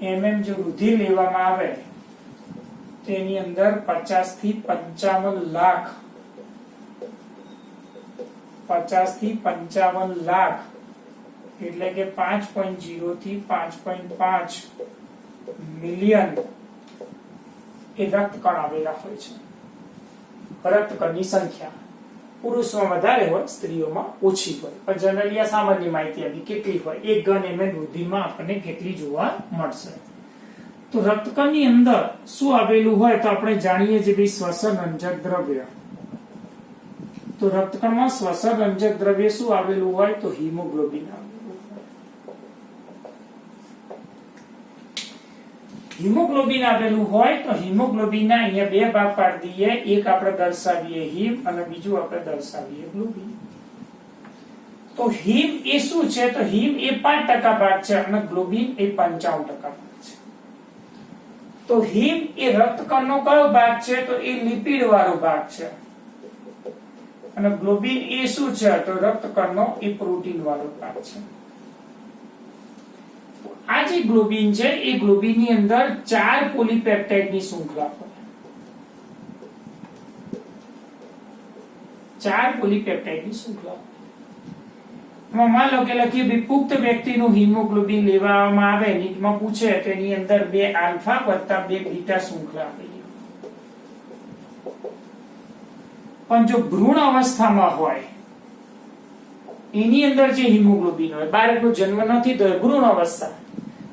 mm જો રુધિર લેવામાં આવે તેની અંદર 50 થી 55 લાખ 50 થી 55 લાખ એટલે કે 5.0 થી 5.5 મિલિયન એ રક્તકણ આવેલા હોય છે. રક્તકણની સંખ્યા પુરુષોમાં વધારે હોય, સ્ત્રીઓમાં ઓછી હોય, પણ જનરલી આ સામાન્ય માહિતી આપી કેટલી હોય 1 ઘન ml રુધિરમાં આપણને કેટલી જોવા મળશે. તો રક્તકણની અંદર શું આવેલું હોય તો આપણે જાણીએ છીએ ભાઈ શ્વસન રંજક દ્રવ્ય. તો રક્તકણમાં શ્વસન રંજક દ્રવ્ય શું આવેલું હોય તો હિમોગ્લોબિન આવેલું હોય. હિમોગ્લોબિન આવેલું હોય તો હિમોગ્લોબિનના અહીંયા બે ભાગ પાડી દઈએ, એક આપણે દર્શાવીએ હિમ અને બીજું આપણે દર્શાવીએ ગ્લોબિન. તો હિમ એ શું છે તો હિમ એ 5% ભાગ છે અને ગ્લોબિન એ 55% ભાગ છે. તો હિમ એ રક્તકણનો કયો ભાગ છે તો એ લિપિડ વાળો ભાગ છે અને ગ્લોબિન એ શું છે તો રક્તકણનો એ પ્રોટીન વાળો ભાગ છે. આ જે ગ્લોબિન છે એ ગ્લોબિન ની અંદર 4 પોલીપેપ્ટાઇડ ની શૃંખલા હોય. 4 પોલીપેપ્ટાઇડ ની શૃંખલા. માન લો કે લખીએ ભી પુખ્ત વ્યક્તિનું હિમોગ્લોબિન લેવામાં આવે, નીટમાં પૂછે તો એની અંદર 2 આલ્ફા વત્તા 2 બીટા શૃંખલા આપેલી. પણ જો ભ્રૂણ અવસ્થામાં હોય એની અંદર જે હિમોગ્લોબિન હોય, બાળકનો જન્મ નથી થયો, ભ્રૂણ અવસ્થા,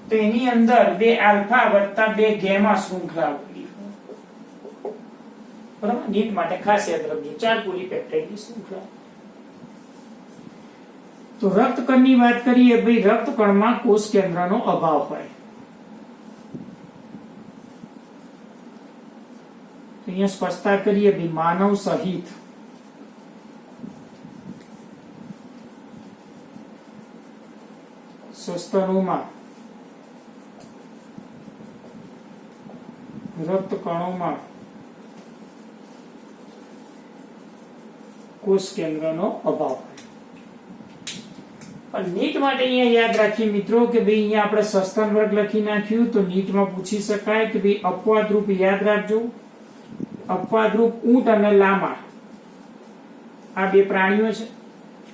તો એની અંદર 2 આલ્ફા વત્તા 2 ગેમા શૃંખલા આપેલી. બરાબર, નીટ માટે ખાસ યાદ રાખજો 4 પોલીપેપ્ટાઇડ ની શૃંખલા. તો રક્તકણની વાત કરીએ ભાઈ, રક્તકણમાં કોષ કેન્દ્રનો અભાવ હોય. અહીંયા સ્પષ્ટતા કરીએ ભાઈ, માનવ સહિત સસ્તનોમાં રક્તકણોમાં કોષ કેન્દ્રનો અભાવ હોય. નીટ માટે અહીંયા યાદ રાખીએ મિત્રો કે ભાઈ અહીંયા આપણે સસ્તન વર્ગ લખી નાખ્યું, તો નીટમાં પૂછી શકાય કે ભાઈ અપવાદરૂપ યાદ રાખજો. અપવાદરૂપ ઊંટ અને લામા આ બે પ્રાણીઓ છે.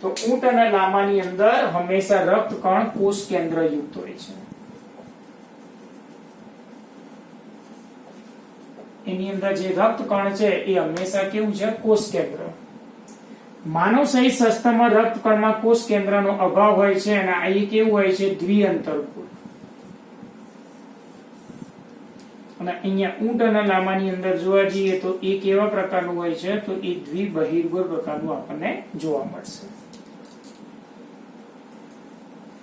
તો ઊંટ અને લામાની અંદર હંમેશા રક્તકણ કોષ કેન્દ્ર યુક્ત હોય છે. એની અંદર જે રક્તકણ છે એ હંમેશા કેવું છે કોષ કેન્દ્ર. માનવ સહિત સસ્તનમાં રક્તકણમાં કોષ કેન્દ્રનો અભાવ હોય છે અને આ કેવું હોય છે દ્વિઅંતરકુળ. અને અહીંયા ઊંટ અને લામાની અંદર જોવા જઈએ તો એ કેવા પ્રકારનું હોય છે તો એ દ્વિબહિર્ગોળ પ્રકારનું આપણને જોવા મળશે.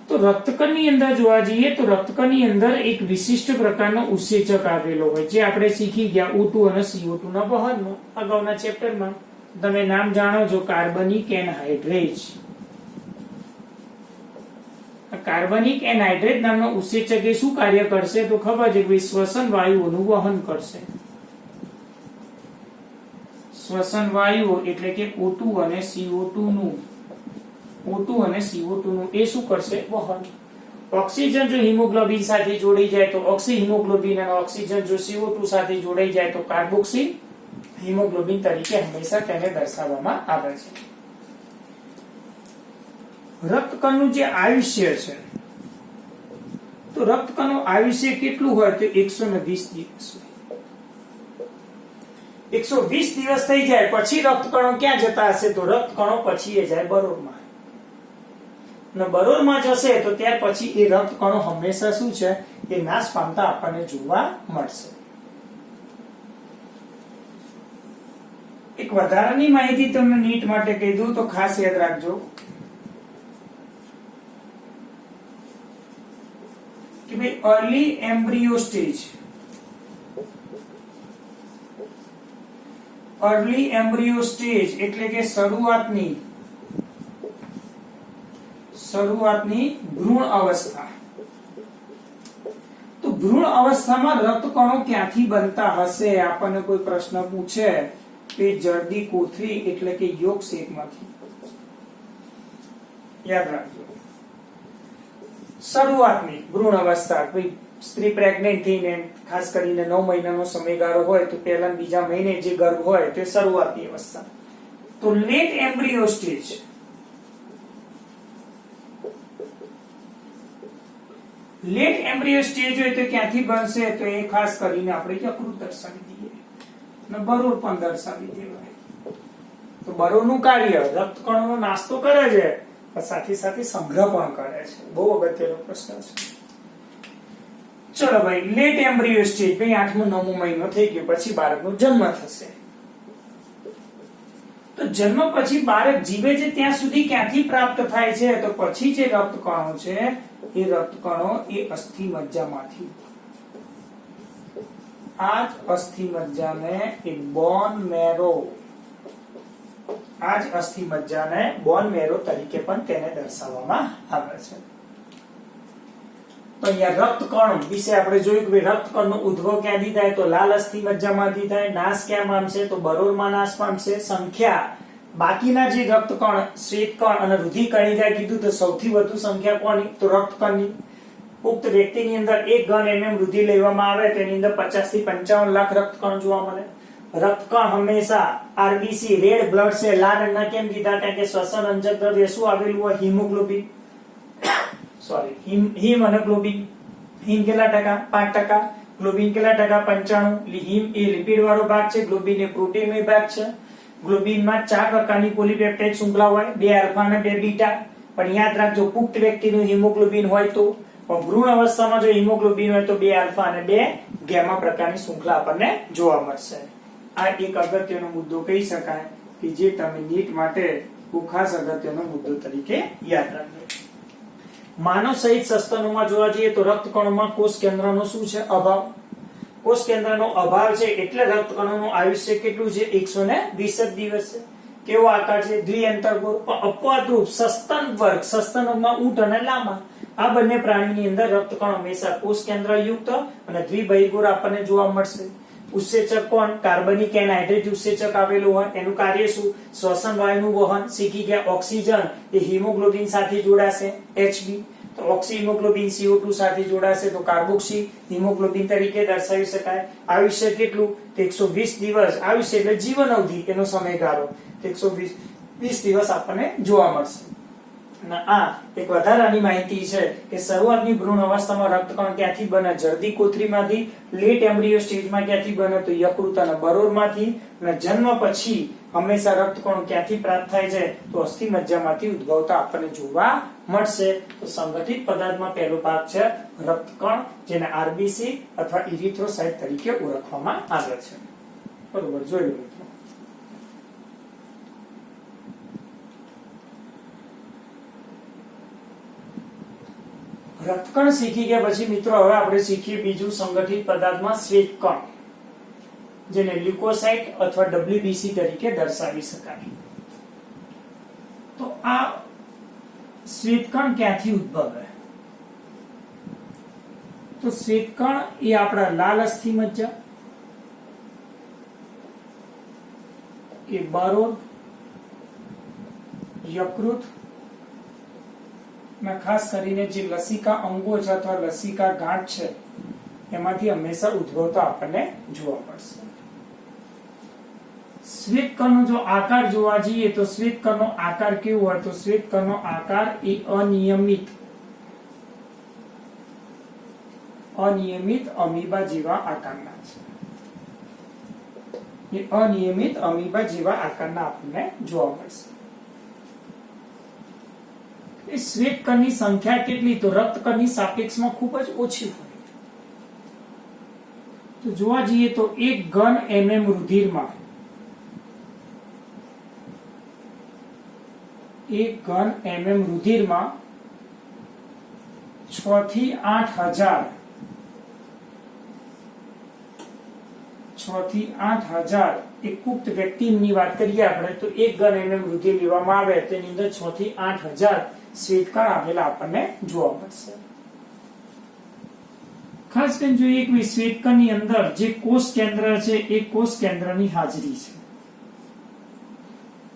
તો રક્તકણની અંદર જોવા જઈએ તો રક્તકણની અંદર એક વિશિષ્ટ પ્રકારનો ઉત્સેચક આવેલો હોય જે આપણે શીખી ગયા O2 અને CO2 ના વહનમાં અગાઉના ચેપ્ટરમાં. તમે નામ જાણો છો કાર્બનિક એનહાઇડ્રેટ. કાર્બનિક એનહાઇડ્રેટ નામનો ઉત્સેચક એ શું કાર્ય કરશે તો ખબર છે કે શ્વસન વાયુઓનું વહન કરશે. શ્વસન વાયુઓ એટલે કે O2 અને CO2 નું એ શું કરશે વહન. ઓક્સિજન જો હિમોગ્લોબિન સાથે જોડાઈ જાય તો ઓક્સી હિમોગ્લોબિન અને ઓક્સિજન જો CO2 સાથે જોડાઈ જાય તો કાર્બોક્સી હિમોગ્લોબિન તરીકે હંમેશા તેને દર્શાવવામાં આવે છે. રક્તકણનું જે આયુષ્ય છે તો રક્તકણનું આયુષ્ય કેટલું હોય તો 120 દિવસ હોય. 120 દિવસ થઈ જાય પછી રક્તકણો ક્યાં જતા હશે તો રક્તકણો પછી એ જાય બરોળમાં. અને બરોળમાં જશે તો ત્યાર પછી એ રક્તકણો હંમેશા શું છે એ નાશ પામતા આપણને જોવા મળશે. એક વધારાની માહિતી તમને નીટ માટે કહી દઉં તો ખાસ યાદ રાખજો કે ભાઈ early embryo stage, early embryo stage એટલે કે શરૂઆતની ભ્રૂણ અવસ્થા. તો ભ્રૂણ અવસ્થામાં રક્તકણો ક્યાંથી બનતા હશે આપણને કોઈ પ્રશ્ન પૂછે તે જર્દી કોથળી એટલે કે યોગ શેકમાંથી. યાદ રાખજો શરૂઆતની ભ્રૂણ અવસ્થા. કોઈ સ્ત્રી પ્રેગ્નેન્ટ થઈને ખાસ કરીને 9 મહિનાનો સમયગાળો હોય તો પહેલા બીજા મહિને જે ગર્ભ હોય તે શરૂઆતની અવસ્થા. તો late embryo stage late embryo stage હોય તો ક્યાંથી બનશે? તો એ ખાસ કરીને આપણે યકૃત દર્શાવી દઈએ અને બરોળ પણ દર્શાવી દેવાય. તો બરોળનું કાર્ય રક્તકણોનો નાસ્તો કરે છે પણ સાથે સાથે સંગ્રહ પણ કરે છે. બહુ અગત્યનો પ્રશ્ન છે. ચલો ભાઈ, લેટ એમ્બ્રિયો સ્ટેજ, ભાઈ 8મો 9મો મહિનો થઈ ગયો, પછી બાળકનો જન્મ થશે. તો જન્મ પછી બાળક જીવે છે ત્યાં સુધી ક્યાંથી પ્રાપ્ત થાય છે? તો પછી જે રક્તકણો છે એ રક્તકણો એ અસ્થિ મજ્જામાંથી, આ જ અસ્થિ મજ્જાને એ બોન મેરો, આ જ અસ્થિ મજ્જાને બોન મેરો તરીકે પણ તેને દર્શાવવામાં આવે છે. તો અહીંયા રક્તકણ વિશે આપણે જોયું કે રક્તકણનો ઉદ્ભવ ક્યાંથી થાય? તો લાલ અસ્થિ મજ્જામાંથી થાય. નાશ ક્યાં પામશે? તો બરોળમાં નાશ પામશે. સંખ્યા, બાકીના જે રક્તકણ, શ્વેતકણ અને રુધિરકણિકા કીધું તો સૌથી વધુ સંખ્યા કોની? તો રક્તકણની. પુખ્ત વ્યક્તિની અંદર 1 ઘન mm રુધિર લેવામાં આવે તેની અંદર 50 થી 55 લાખ રક્તકણ જોવા મળે. રક્તકણ હંમેશા આરબીસી, રેડ બ્લડ સેલ, લાલ રંગના કેમ કીધા? કારણ કે શ્વસન અંજક દ્રવ્ય શું આવેલું હોય? હિમોગ્લોબિન, સોરી, હિમ અને ગ્લોબિન. હિમ કેટલા ટકા? 5%. ગ્લોબિન કેટલા ટકા? 95. હિમ એ લિપિડ વાળો ભાગ છે, ગ્લોબિન એ પ્રોટીન નો ભાગ છે. ગ્લોબિનમાં 4 પ્રકારની પોલીપેપ્ટાઇડ શૃંખલા હોય, 2 આલ્ફા અને 2 બીટા. પણ યાદ રાખજો, પુખ્ત વ્યક્તિનું હિમોગ્લોબિન હોય તો, ભ્રૂણ અવસ્થામાં જો હિમોગ્લોબિન હોય તો 2 આલ્ફા અને 2 ગેમા પ્રકારની શૃંખલા આપણને જોવા મળશે. આ એક અગત્યનો મુદ્દો કહી શકાય કે જે તમે નીટ માટે ખૂબ ખાસ અગત્યનો મુદ્દો તરીકે યાદ રાખજો. માનવ સહિત સસ્તનોમાં જોવા જઈએ તો રક્તકણોમાં કોષ કેન્દ્રનો શું છે? અભાવ. કોષ કેન્દ્રનો અભાવ છે એટલે રક્તકણોનું આયુષ્ય કેટલું છે? 120 દિવસ છે. કેવો આકાર છે? દ્વિઅંતરગોળ. અપવાદરૂપ સસ્તન વર્ગ, સસ્તનોમાં ઊંટ અને લામા, આ બંને પ્રાણીની અંદર રક્તકણ હંમેશા કોષ કેન્દ્ર યુક્ત અને દ્વિબહિર્ગોળ આપણને જોવા મળશે. ઉત્સેચક કોણ? કાર્બનિક એનહાઇડ્રેટ ઉત્સેચક આવેલું હોય. એનું કાર્ય શું? શ્વસન વાયુનું વહન. શીખી ગયા. ઓક્સિજન એ હિમોગ્લોબિન સાથે જોડાશે, Hb. તો ઓક્સી હિમોગ્લોબિન CO2 સાથે જોડાશે તો કાર્બોક્સી હિમોગ્લોબિન તરીકે દર્શાવી શકાય. આયુષ્ય કેટલું? 120 દિવસ. આયુષ્ય એટલે જીવન અવધિ, એનો સમયગાળો 120 દિવસ આપણને જોવા મળશે. આ એક વધારાની માહિતી છે કે શરૂઆતની ભ્રૂણ અવસ્થામાં રક્તકણ ક્યાંથી બને? જરદી કોથળીમાંથી. લેટ એમ્બ્રિયો સ્ટેજમાં ક્યાંથી બને? તો યકૃત અને બરોળમાંથી. અને જન્મ પછી હંમેશા રક્તકણો ક્યાંથી પ્રાપ્ત થાય છે? તો અસ્થિ મજ્જામાંથી ઉદ્ભવતા આપણને જોવા મળશે. તો સંગઠિત પદાર્થમાં પહેલો ભાગ છે રક્તકણ, જેને આરબીસી અથવા ઇરિથ્રોસાઇટ તરીકે ઓળખવામાં આવે છે. બરોબર, જોઈ લો મિત્રો. રક્તકણ શીખી ગયા પછી મિત્રો હવે આપણે શીખીએ બીજું સંગઠિત પદાર્થમાં શ્વેતકણ, જેને લ્યુકોસાઇટ અથવા WBC તરીકે દર્શાવી શકાય. તો આ શ્વેતકણ ક્યાંથી ઉદ્ભવે? તો શ્વેતકણ એ આપણા લાલ અસ્થિ મજ્જા, એ બરોળ, યકૃત ના ખાસ કરીને જે લસિકા અંગો છે અથવા લસિકા ગાંઠ છે એમાંથી હંમેશા ઉદ્ભવતા આપણને જોવા મળશે. શ્વેતકણનો જો આકાર જોવા જઈએ તો શ્વેતકણનો આકાર કેવો હોય? તો શ્વેતકણનો આકાર એ અનિયમિત અમીબા જેવા આકારના છે. એ અનિયમિત અમીબા જેવા આકારના આપણને જોવા મળશે. એ શ્વેતકણની સંખ્યા કેટલી? તો રક્તકણની સાપેક્ષમાં ખૂબ જ ઓછી હોય. તો જોવા જઈએ તો 1 ઘન mm રુધિરમાં 1 ઘન mm રુધિરમાં 6 થી 8,000 એક પુખ્ત વ્યક્તિની વાત કરીએ આપણે તો 1 ઘન mm રુધિર લેવામાં આવે તેની અંદર 6 થી 8,000 શ્વેતકણ આવેલા આપણને જોવા મળશે. ખાસ કરીને જોઈએ કે શ્વેતકણની અંદર જે કોષ કેન્દ્ર છે એ કોષ કેન્દ્રની હાજરી છે.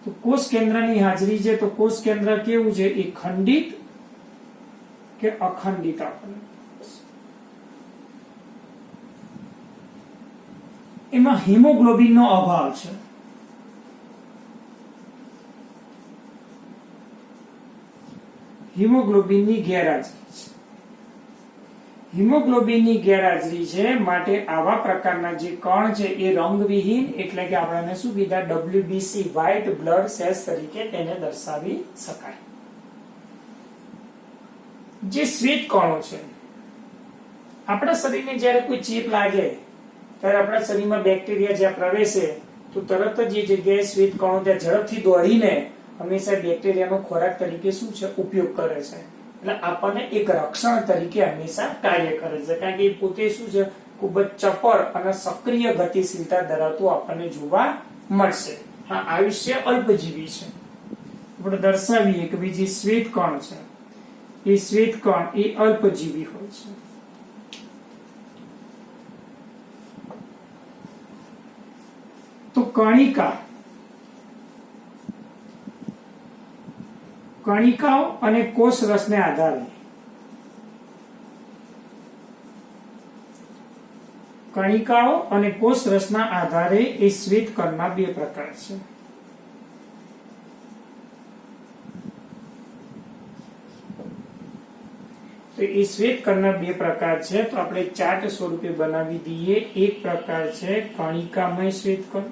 તો કોષ કેન્દ્રની હાજરી છે તો કોષ કેન્દ્ર કેવું છે? એ ખંડિત કે અખંડિત આપણને. એમાં હિમોગ્લોબિનનો અભાવ છે. હિમોગ્લોબિનની ગેરહાજરી છે. હિમોગ્લોબિનની ગેરહાજરી છે માટે આવા પ્રકારના જે કણ છે એ રંગવિહીન એટલે કે આપણે શું કીધા WBC વ્હાઇટ બ્લડ સેલ્સ તરીકે તેને દર્શાવી શકાય. જે શ્વેત કણો છે આપણા શરીરને જ્યારે કોઈ ચેપ લાગે ત્યારે આપણા શરીરમાં બેક્ટેરિયા જ્યાં પ્રવેશે તો તરત જ એ જગ્યાએ શ્વેત કણો ત્યાં ઝડપથી દોડીને હંમેશા બેક્ટેરિયાનો ખોરાક તરીકે શું છે ઉપયોગ કરે છે. એટલે આપણને એક રક્ષણ તરીકે હંમેશા કાર્ય કરે છે કારણ કે એ પોતે શું છે ખૂબ જ ચપળ અને સક્રિય ગતિશીલતા ધરાવતું આપણને જોવા મળશે. હા, આયુષ્ય અલ્પજીવી છે. આપણે દર્શાવીએ કે બીજી શ્વેત કણ છે એ શ્વેત કણ એ અલ્પજીવી હોય છે. તો કણિકાઓ અને કોષ રસને આધારે કણિકાઓ અને કોષ રસના આધારે એ શ્વેત કણના બે પ્રકાર છે. તો એ શ્વેત કણના બે પ્રકાર છે તો આપણે ચાર્ટ સ્વરૂપે બનાવી દઈએ. એક પ્રકાર છે કણિકામય શ્વેત કણ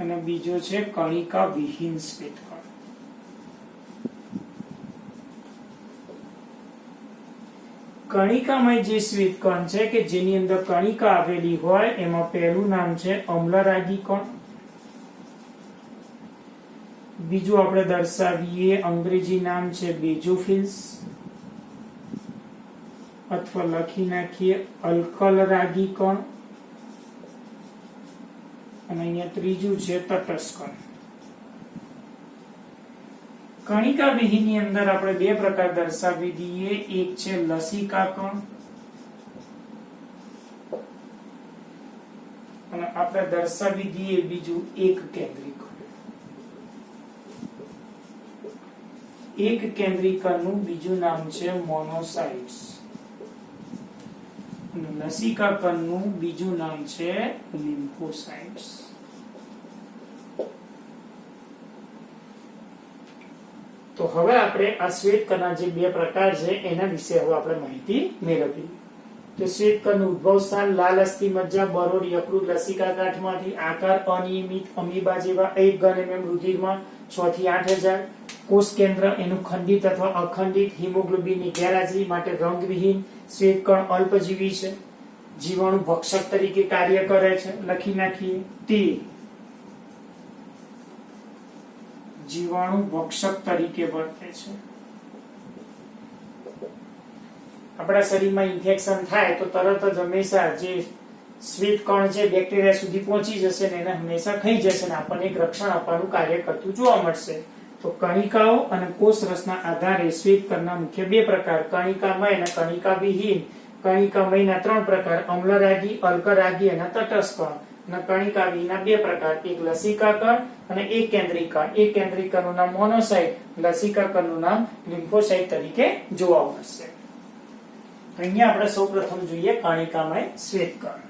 અને બીજો છે કણિકા વિહીન શ્વેત કણ. કણિકામય જે શ્વેત કણ છે કે જેની અંદર કણિકા આવેલી હોય એમાં પહેલું નામ છે અમ્લરાગી કણ. બીજું આપણે દર્શાવીએ અંગ્રેજી નામ છે બેઝોફિલ્સ અથવા લખી નાખીએ અલ્કલરાગી કણ અને અહીંયા ત્રીજું છે તટસ્થ કણ. કણિકા વિહીનની અંદર આપણે બે પ્રકાર દર્શાવી દઈએ. એક છે લસિકા કણ અને આપણે દર્શાવી દઈએ બીજું એક કેન્દ્રી કણ. એક કેન્દ્રી કણનું બીજું નામ છે મોનોસાઇટ્સ અને લસિકા કણનું બીજું નામ છે લિમ્ફોસાઇટ્સ. તો હવે આપણે આ શ્વેત કણના જે બે પ્રકાર છે એના વિશે હવે આપણે માહિતી મેળવીએ. તો શ્વેત કણનું ઉદ્ભવ સ્થાન લાલ અસ્થિ મજ્જા બરોડ યકૃત લસિકા ગાંઠમાંથી. આકાર અનિયમિત અમીબા જેવા 1 ઘન mm રુધિરમાં 6 થી 8000. કોષ કેન્દ્ર એનું ખંડિત અથવા અખંડિત. હિમોગ્લોબિનની ગેરહાજરી માટે રંગવિહીન. શ્વેત કણ અલ્પજીવી છે. જીવાણુ ભક્ષક તરીકે કાર્ય કરે છે. લખી નાખીએ તે જીવાણુ ભક્ષક તરીકે વર્તે છે. આપણા શરીરમાં ઇન્ફેક્શન થાય તો તરત જ હંમેશા જે શ્વેત કણ છે બેક્ટેરિયા સુધી પહોંચી જશે ને એને હંમેશા ખાઈ જશે ને આપણને એક રક્ષણ આપવાનું કાર્ય કરતું જોવા મળશે. તો કણિકાઓ અને કોષ રસના આધારે શ્વેત કણના મુખ્ય બે પ્રકાર કણિકામય અને કણિકા વિહીન. કણિકામયના 3 પ્રકાર અમ્લરાગી, અલ્કરાગી અને તટસ્થ કણ. અને કણિકા વિહીનના 2 પ્રકાર એક લસિકા કણ અને એક કેન્દ્રી કણ. એક કેન્દ્રી કણનું નામ મોનોસાઇટ, લસિકા કણનું નામ લિમ્ફોસાઇટ તરીકે જોવા મળશે. અહીંયા આપણે સૌપ્રથમ જોઈએ કણિકામય શ્વેત કણ.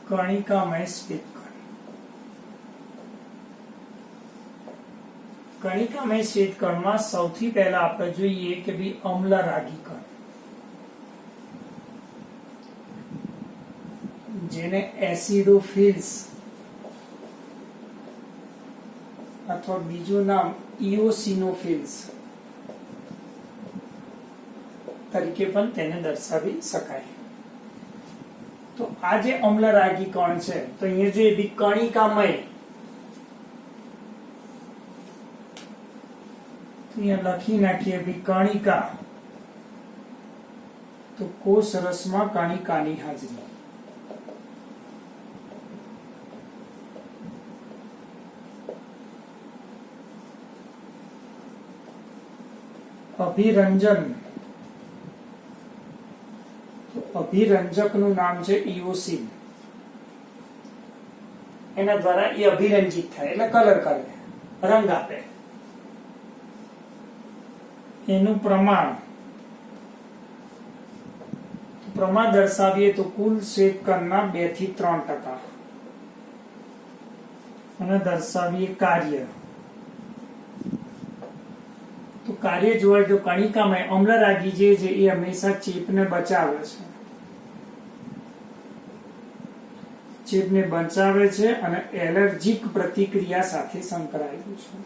કણિકામય શ્વેત કણ. કણિકામય શ્વેત કણમાં સૌથી પહેલા આપણે જોઈએ કે ભાઈ અમ્લરાગી કણ, જેને એસિડોફિલ્સ અથવા બીજું નામ ઇઓસિનોફિલ્સ તરીકે પણ તેને દર્શાવી શકાય. તો આ જે અમ્લરાગી કણ છે તો અહીંયા જો એ કણિકામય તો અહીંયા લખી નાખીએ કણિકા તો કોષ રસમાં કણિકાની હાજરી. અભિરંજન, અભિરંજકનું નામ છે ઇઓસિન. એના દ્વારા એ અભિરંજિત થાય એટલે કલર કરે, રંગ આપે. એનું પ્રમાણ દર્શાવીએ તો કુલ શ્વેતકણના 2 થી 3%. અને દર્શાવીએ કાર્ય, તો કાર્ય જોવાય તો કણિકામાં અમ્લરાગી જે છે એ હંમેશા ચેપને બચાવે છે, ચેપને બચાવે છે અને એલર્જીક પ્રતિક્રિયા સાથે સંકળાયેલું છે.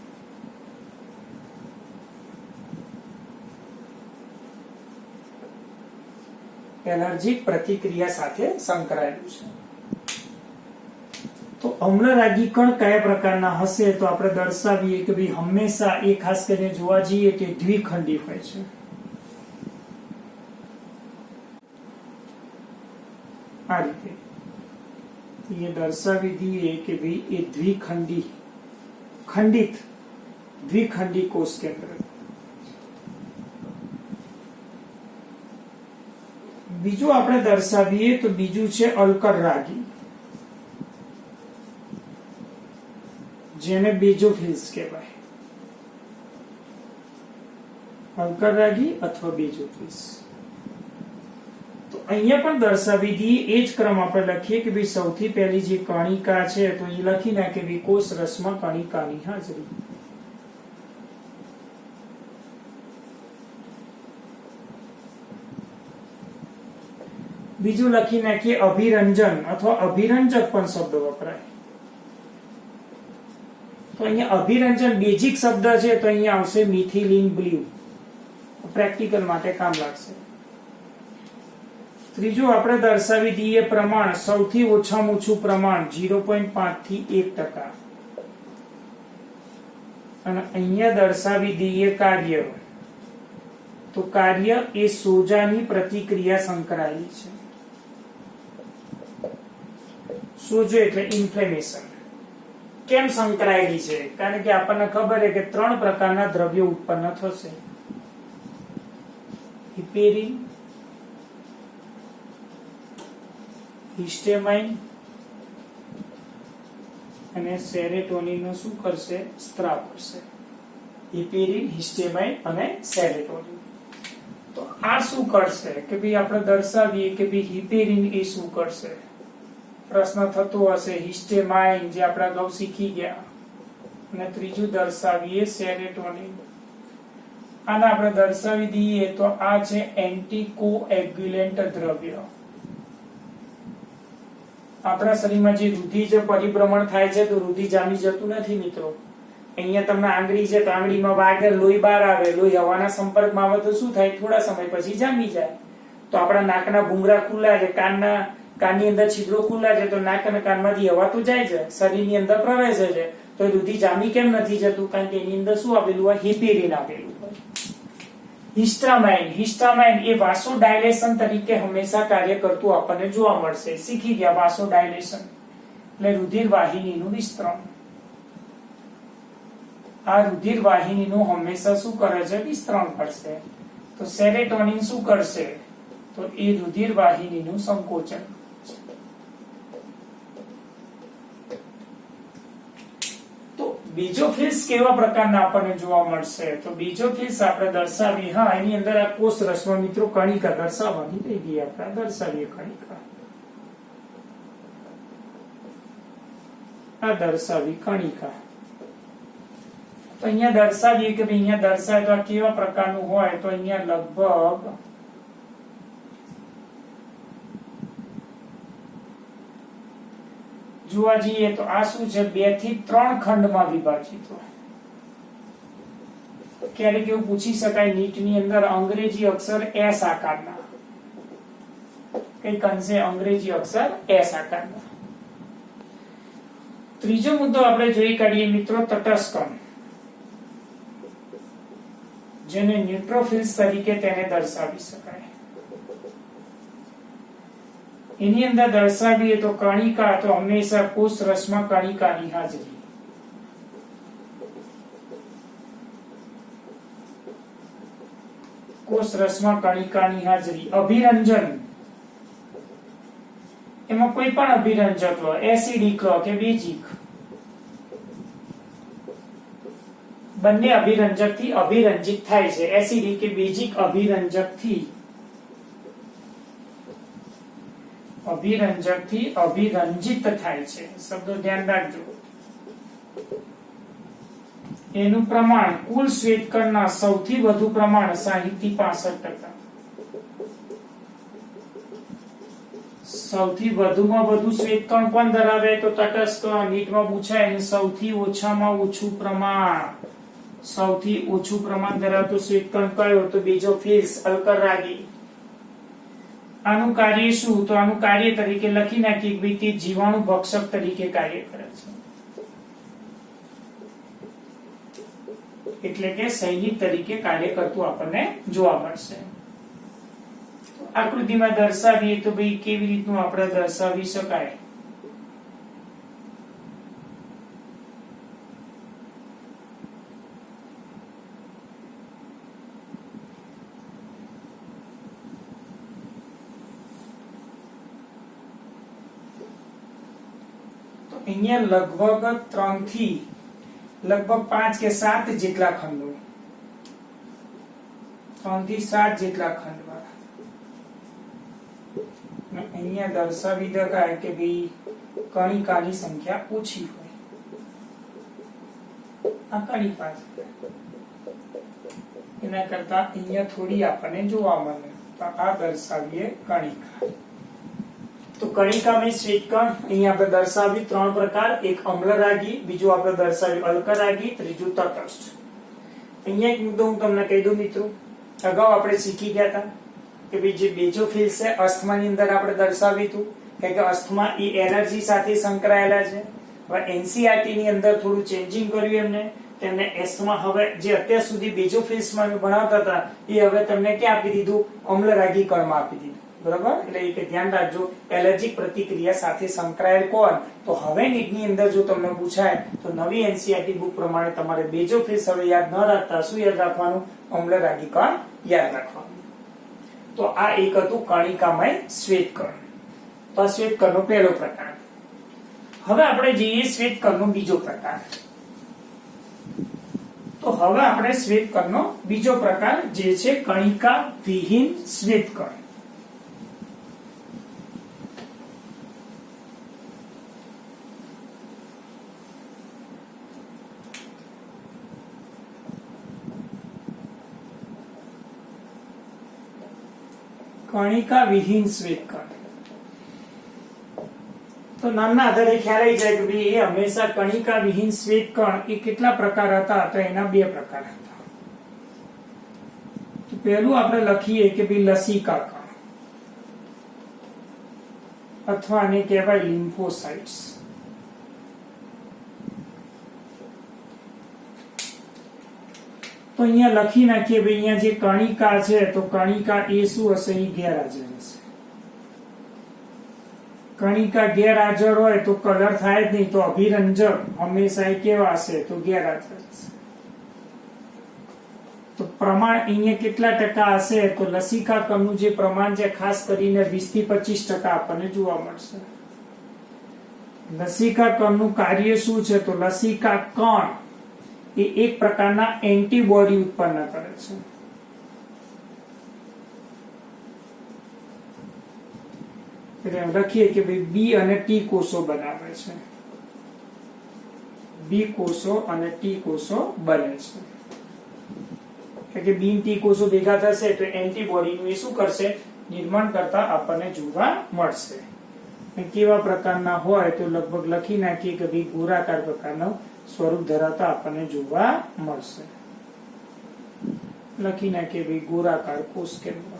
એલર્જીક પ્રતિક્રિયા સાથે સંકળાયેલું છે. તો અમ્લરાગી કણ કયા પ્રકારના હશે તો આપણે દર્શાવીએ કે ભાઈ હંમેશા એ ખાસ કરીને જોવા જઈએ કે દ્વિખંડી હોય છે. આ રીતે એ દર્શાવી દઈએ કે ભાઈ એ દ્વિખંડી કોષ કેન્દ્ર. બીજું આપણે દર્શાવીએ તો બીજું છે અલ્કર રાગી, જેને બેઝોફિલ્સ કહેવાય. અલ્કર રાગી અથવા બેઝોફિલ્સ. તો અહીંયા પણ દર્શાવી દઈએ એ જ ક્રમ આપણે લખીએ કે ભાઈ સૌથી પહેલી જે કણિકા છે તો એ લખી નાખે ભાઈ કોષ રસમાં કણિકાની હાજરી. બીજું લખી નાખીએ અભિરંજન અથવા અભિરંજક પણ શબ્દ વપરાય. તો અહીંયા અભિરંજન બેઝિક શબ્દ છે તો અહીંયા આવશે મિથિલિન બ્લુ, પ્રેક્ટિકલ માટે કામ લાગશે. ત્રીજું આપણે દર્શાવી દઈએ પ્રમાણ, સૌથી ઓછામાં ઓછું પ્રમાણ 0.5 થી 1%. અને અહીંયા દર્શાવી દઈએ કાર્ય, તો કાર્ય એ સોજાની પ્રતિક્રિયા સંકળાયેલી છે. સોજો એટલે ઇન્ફ્લેમેશન. કેમ સંકળાયેલી છે? કારણ કે આપણને ખબર છે કે 3 પ્રકારના દ્રવ્યો ઉત્પન્ન થશે: હિપેરિન, હિસ્ટેમાઇન અને સેરેટોનિન નું શું કરશે? સ્ત્રાવ કરશે. હિપેરિન, હિસ્ટેમાઇન અને સેરેટોનિન. તો આ શું કરશે કે ભાઈ આપણે દર્શાવીએ કે ભાઈ હિપેરિન એ શું કરશે? પ્રશ્ન થતો હશે. હિસ્ટેમાઇન જે આપણે અગાઉ શીખી ગયા. અને ત્રીજું દર્શાવીએ સેરેટોનિન. આને આપણે દર્શાવી દઈએ તો આ છે એન્ટીકોએગ્યુલેન્ટ દ્રવ્ય. આપણા શરીરમાં જે રુધિર જે પરિભ્રમણ થાય છે તો રુધિર જામી જતું નથી મિત્રો. અહીંયા તમને આંગળી છે તો આંગળીમાં વાગે, લોહી બહાર આવે, લોહી હવાના સંપર્કમાં આવે તો શું થાય? થોડા સમય પછી જામી જાય. તો આપણા નાકના ભૂંગરા ખુલ્લા છે, કાનની અંદર છિદ્રો ખુલ્લા છે, તો નાક અને કાનમાંથી હવા તો જાય છે, શરીરની અંદર પ્રવેશે છે, તો રુધિર જામી કેમ નથી જતું? કારણ કે એની અંદર શું આપેલું હોય? હિપેરિન આપેલું હોય. હિસ્ટામાઇન એ વાસોડાયલેશન તરીકે હંમેશા કાર્ય કરતું આપણને જોવા મળશે. શીખી ગયા વાસોડાયલેશન એટલે રુધિર વાહિનીનું વિસ્તરણ. આ રુધિર વાહિનીનું હંમેશા શું કરે છે? વિસ્તરણ કરશે. તો સેરેટોનિન શું કરશે? તો એ રુધિર વાહિનીનું સંકોચન. બેઝોફિલ્સ કેવા પ્રકારના આપણને જોવા મળશે? તો બેઝોફિલ્સ આપણે દર્શાવી, હા એની અંદર આ કોષ રસમાં મિત્રો કણિકા દર્શાવવાની થઈ ગઈ. આપણે દર્શાવીએ કણિકા. આ દર્શાવી કણિકા. તો અહીંયા દર્શાવીએ કે ભાઈ અહીંયા દર્શાવે તો આ કેવા પ્રકારનું હોય? તો અહીંયા લગભગ જોવા જઈએ તો આ શું છે? 2 થી 3 ખંડમાં વિભાજિત હોય. ક્યારેક એવું પૂછી શકાય નીટની અંદર અંગ્રેજી અક્ષર એસ આકારના, કઈક અંશે અંગ્રેજી અક્ષર એસ આકારના. ત્રીજો મુદ્દો આપણે જોઈ કાઢીએ મિત્રો તટસ્થ, જેને ન્યુટ્રોફિલ્સ તરીકે તેને દર્શાવી શકાય. એની અંદર દર્શાવીએ તો કણિકા તો હંમેશા કોષ રસમાં કણિકાની હાજરી. કોષ રસમાં કણિકાની હાજરી. અભિરંજન, એમાં કોઈ પણ અભિરંજક લો, એસિડિક લો કે બેઝિક, બંને અભિરંજક થી અભિરંજિત થાય છે. એસિડિક કે બેઝિક અભિરંજક થી અભિરંજિત થાય છે. શબ્દો ધ્યાન રાખજો. એનું પ્રમાણ કુલ શ્વેતકણના સૌથી વધુ પ્રમાણ 60 થી 65%. સૌથી વધુમાં વધુ શ્વેતકણ કોણ ધરાવે? તો તટસ્થ. નીટમાં પૂછાય અને સૌથી ઓછામાં ઓછું પ્રમાણ, સૌથી ઓછું પ્રમાણ ધરાવતું શ્વેતકણ કયો? તો બેઝોફિલ્સ, અલ્કરાગી. આનું કાર્ય શું? તો આનું કાર્ય તરીકે લખી નાખી કે તે જીવાણુ ભક્ષક તરીકે કાર્ય કરે છે, એટલે કે સૈનિક તરીકે કાર્ય કરતું આપણને જોવા મળશે. આકૃતિમાં દર્શાવીએ તો ભાઈ કેવી રીતનું આપણે દર્શાવી શકાય? તો અહીંયા લગભગ 3 થી લગભગ 5 કે 7 જેટલા ખંડો, 3 થી 7 જેટલા ખંડ વાળા અહીંયા દર્શાવી શકાય કે ભાઈ કણિકાની સંખ્યા ઓછી હોય. આ કણિકા છે, એના કરતા અહીંયા થોડી આપણને જોવા મળે. તો આ દર્શાવીએ કણિકા. તો કણિકામય શ્વેતકણ અહીંયા આપણે દર્શાવી 3 પ્રકાર. એક અમ્લરાગી, બીજું આપણે દર્શાવ્યું અલ્કરાગી, ત્રીજું તટસ્થ. અહીંયા એક મુદ્દો હું તમને કહી દઉં મિત્રો. અગાઉ આપણે શીખી ગયા હતા કે ભાઈ જે બેઝોફિલ્સ છે અસ્થમાની અંદર આપણે દર્શાવ્યું હતું કે અસ્થમા એ એલર્જી સાથે સંકળાયેલા છે. હવે એનસીઆરટી ની અંદર થોડું ચેન્જિંગ કર્યું એમને. તેમને એસ્થમા હવે જે અત્યાર સુધી બેઝોફિલ્સમાં ભણાવતા હતા એ હવે તમને ક્યાં આપી દીધું? અમ્લરાગી કણમાં આપી દીધું. બરાબર? એટલે એ કે ધ્યાન રાખજો, એલર્જીક પ્રતિક્રિયા સાથે સંકળાયેલ કોણ? તો હવે નીટની અંદર જો તમને પૂછાય તો નવી એનસીઆરટી બુક પ્રમાણે તમારે બેઝોફિલ્સ હવે યાદ ન રાખતા શું યાદ રાખવાનું? અમ્લરાગી કણ યાદ રાખવાનું. તો આ એક હતું કણિકામય શ્વેતકણ. તો શ્વેતકણનો પહેલો પ્રકાર. હવે આપણે જઈએ શ્વેતકણનો બીજો પ્રકાર. તો હવે આપણે શ્વેતકણનો બીજો પ્રકાર જે છે કણિકા વિહીન શ્વેતકણ. કણિકા વિહીન શ્વેતકણ. તો નામના આધારે ખ્યાલ આવી જાય કે ભાઈ એ હંમેશા કણિકા વિહીન શ્વેતકણ એ કેટલા પ્રકાર હતા? તો એના 2 પ્રકાર હતા. તો પહેલું આપણે લખીએ કે ભાઈ લસિકા કણ, અથવા આને કહેવાય લિમ્ફોસાઇટ્સ. તો અહીંયા લખી નાખીએ ભાઈ અહીંયા જે કણિકા છે તો કણિકા એ શું હશે? એ ગેરહાજર હશે. કણિકા ગેરહાજર હોય તો કલર થાય જ નહીં. તો અભિરંજક હંમેશા એ કેવા હશે? તો ગેરહાજર હશે. તો પ્રમાણ અહીંયા કેટલા ટકા હશે? તો લસિકા કણનું જે પ્રમાણ છે ખાસ કરીને 20 થી 25% આપણને જોવા મળશે. લસિકા કણનું કાર્ય શું છે? તો લસિકા કણ એ એક પ્રકારના એન્ટીબોડી ઉત્પન્ન કરે છે. એટલે લખીએ કે ભાઈ બી અને ટી કોષો બનાવે છે. બી કોષો અને ટી કોષો બને છે કે બી ટી કોષો ભેગા થશે તો એન્ટીબોડીનું એ શું કરશે? નિર્માણ કરતા આપણને જોવા મળશે. કેવા પ્રકારના હોય તો લગભગ લખી નાખીએ કે ભાઈ ગોળાકાર પ્રકારનો સ્વરૂપ ધરાવતા આપણને જોવા મળશે. લખી નાખીએ ભાઈ ગોળાકાર કોષ કેન્દ્ર.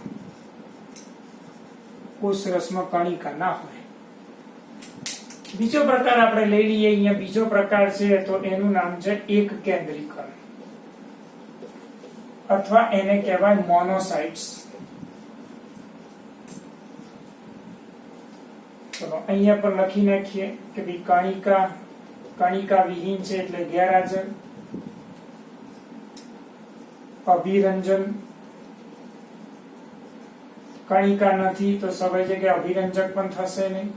કોષ રસમાં કણિકા ના હોય. બીજો પ્રકાર આપણે લઈ લઈએ. અહીંયા બીજો પ્રકાર છે તો એનું નામ છે એક કેન્દ્રીકરણ, અથવા એને કહેવાય મોનોસાઇટ્સ. ચલો અહીંયા પર લખી નાખીએ કે ભાઈ કણિકા વિહીન છે એટલે ગેરહાજર, અભિરંજન કણિકા નથી તો સ્વાભાવિક છે કે અભિરંજક પણ થશે નહીં.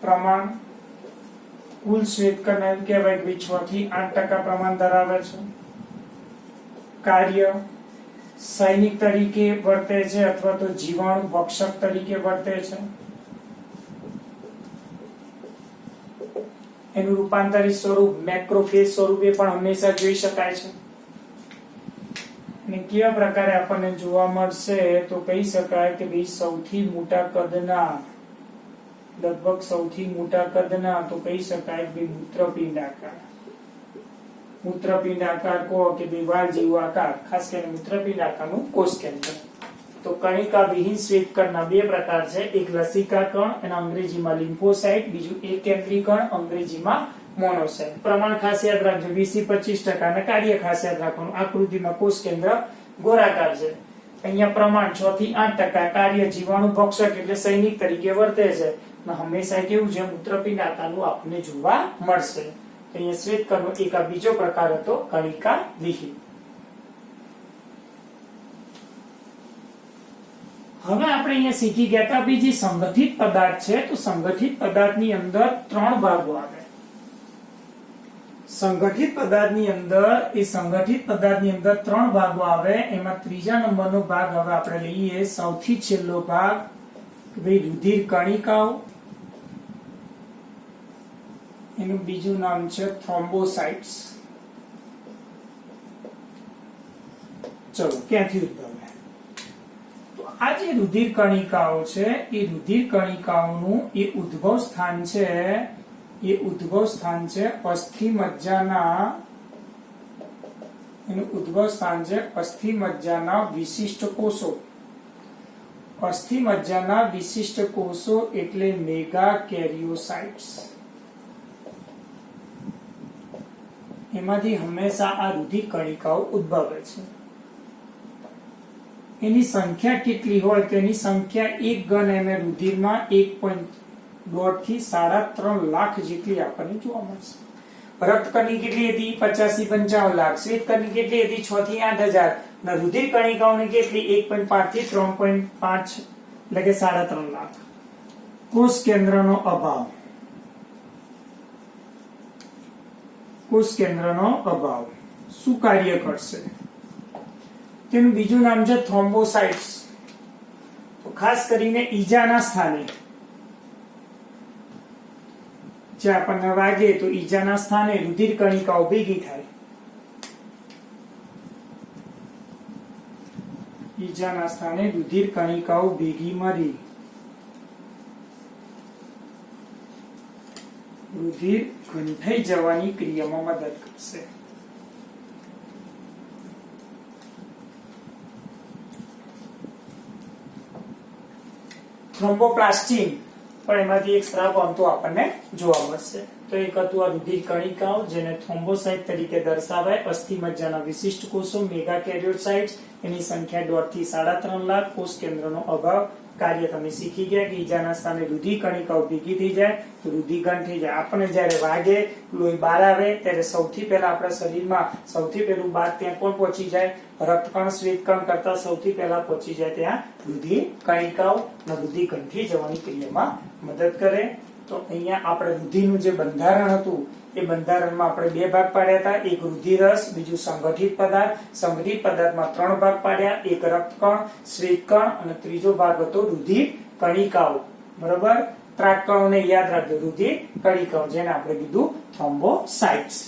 પ્રમાણ કુલ શ્વેતકણ એમ કહેવાય કે 6 થી 8% પ્રમાણ ધરાવે છે. કાર્ય સૈનિક તરીકે વર્તે છે અથવા તો જીવાણુ ભક્ષક તરીકે વર્તે છે. એનું રૂપાંતરિત સ્વરૂપ મેક્રોફેજ સ્વરૂપે પણ હંમેશા જોઈ શકાય છે. અને કેવા પ્રકારે આપણને જોવા મળશે તો કહી શકાય કે ભાઈ સૌથી મોટા કદના લગભગ સૌથી મોટા કદના તો કહી શકાય કે મૂત્રપિંડ આકાર. મૂત્રપિંડ આકાર કહો કે દિવાલ જેવો આકાર, ખાસ કરીને મૂત્રપિંડ આકારનું કોષ કેન્દ્ર. તો કણિકા વિહીન શ્વેતકણના બે પ્રકાર છે, એક લસિકા કણ અને અંગ્રેજીમાં લિમ્ફોસાઇટ, બીજું એકેન્દ્રી કણ અંગ્રેજીમાં મોનોસાઇટ. પ્રમાણ ખાસ યાદ રાખજો 20 થી 25% અને કાર્ય ખાસ યાદ રાખવાનું. આકૃતિમાં કોષ કેન્દ્ર ગોળાકાર છે. અહીંયા પ્રમાણ 6 થી 8%, કાર્ય જીવાણુ ભક્ષક એટલે સૈનિક તરીકે વર્તે છે. હંમેશા કેવું છે મૂત્રપિંડ આકારનું આપણને જોવા મળશે. અહીંયા શ્વેતકણનો એક આ બીજો પ્રકાર હતો કણિકા વિહીન. હવે આપણે અહીંયા શીખી ગયા હતા બીજી સંગઠિત પદાર્થ છે. તો સંગઠિત પદાર્થની અંદર 3 ભાગો આવે. સંગઠિત પદાર્થની અંદર 3 ભાગો આવે. એમાં ત્રીજા નંબરનો ભાગ હવે આપણે લઈએ, સૌથી છેલ્લો ભાગ ભાઈ રુધિર કણિકાઓ. એનું બીજું નામ છે થ્રોમ્બોસાઇટ્સ. ચલો ક્યાંથી ઉદ્ભવે? તો આ જે રુધિર કણિકાઓ છે એ રુધિર કણિકાઓનું એ ઉદ્ભવ સ્થાન છે અસ્થિ મજ્જાના. એનું ઉદ્ભવ સ્થાન છે અસ્થિ મજ્જાના વિશિષ્ટ કોષો. અસ્થિ મજ્જાના વિશિષ્ટ કોષો એટલે મેગા કેરિયોસાઇટ્સ. એમાંથી હંમેશા આ રુધિર કણિકાઓ ઉદ્ભવે છે. એની સંખ્યા કેટલી હોય તો એની સંખ્યા 1 ઘન ml રુધિરમાં 1.5 થી 3.5 લાખ જેટલી આપણને જોવા મળશે. રક્તકણની કેટલી હતી? 50 થી 55 લાખ. શ્વેતકણની કેટલી હતી? 6 થી 8000. અને રુધિર કણિકાઓની કેટલી? 1.5 થી 3.5 એટલે કે 3.5 લાખ. કોષ કેન્દ્રનો અભાવ. કોષ કેન્દ્રનો અભાવ શું કાર્ય કરશે? તેનું બીજું નામ છે થ્રોમ્બોસાઇટ્સ. તો ખાસ કરીને ઈજાના સ્થાને જે આપણને વાગે તો ઈજાના સ્થાને રુધિર કણિકાઓ ભેગી થાય. ઈજાના સ્થાને રુધિર કણિકાઓ ભેગી મળી રુધિર ગંઠાઈ જવાની ક્રિયામાં મદદ કરશે. થ્રોમ્બોપ્લાસ્ટિન પણ એમાંથી એક સ્રાવ બનતો આપણને જોવા મળશે. તો એક હતું આ રુધિર કણિકાઓ જેને થ્રોમ્બોસાઇટ તરીકે દર્શાવાય. અસ્થિ મજ્જાના વિશિષ્ટ કોષો મેગા કેરિયોસાઇટ્સ. એની સંખ્યા 1.5 થી 3.5 લાખ. કોષ કેન્દ્રનો અભાવ. કાર્ય તમે શીખી ગયા કે ઈજાના સ્થાને રુધિર કણિકાઓ ભેગી થઈ જાય તો રુધિરગંઠ થઈ જાય. આપણને જ્યારે વાગે લોહી બહાર આવે ત્યારે સૌથી પહેલા આપણા શરીરમાં સૌથી પહેલું બહાર ત્યાં કોણ પહોંચી જાય? રક્તકણ શ્વેતકણ કરતા સૌથી પહેલા પહોંચી જાય ત્યાં રુધિર કણિકાઓ. રુધિર ગંઠી જવાની ક્રિયામાં મદદ કરે. તો અહીંયા આપણે રુધિરનું જે બંધારણ હતું એ બંધારણમાં આપણે 2 ભાગ પાડ્યા હતા. એક રુધિરરસ, બીજું સંગઠિત પદાર્થ. સંગઠિત પદાર્થમાં 3 ભાગ પાડ્યા, એક રક્તકણ, શ્વેતકણ અને ત્રીજો ભાગ હતો રુધિર કણિકાઓ. બરોબર? ત્રાકકણોને યાદ રાખજો, રુધિર કણિકાઓ જેને આપણે કીધું થ્રોમ્બોસાઇટ્સ.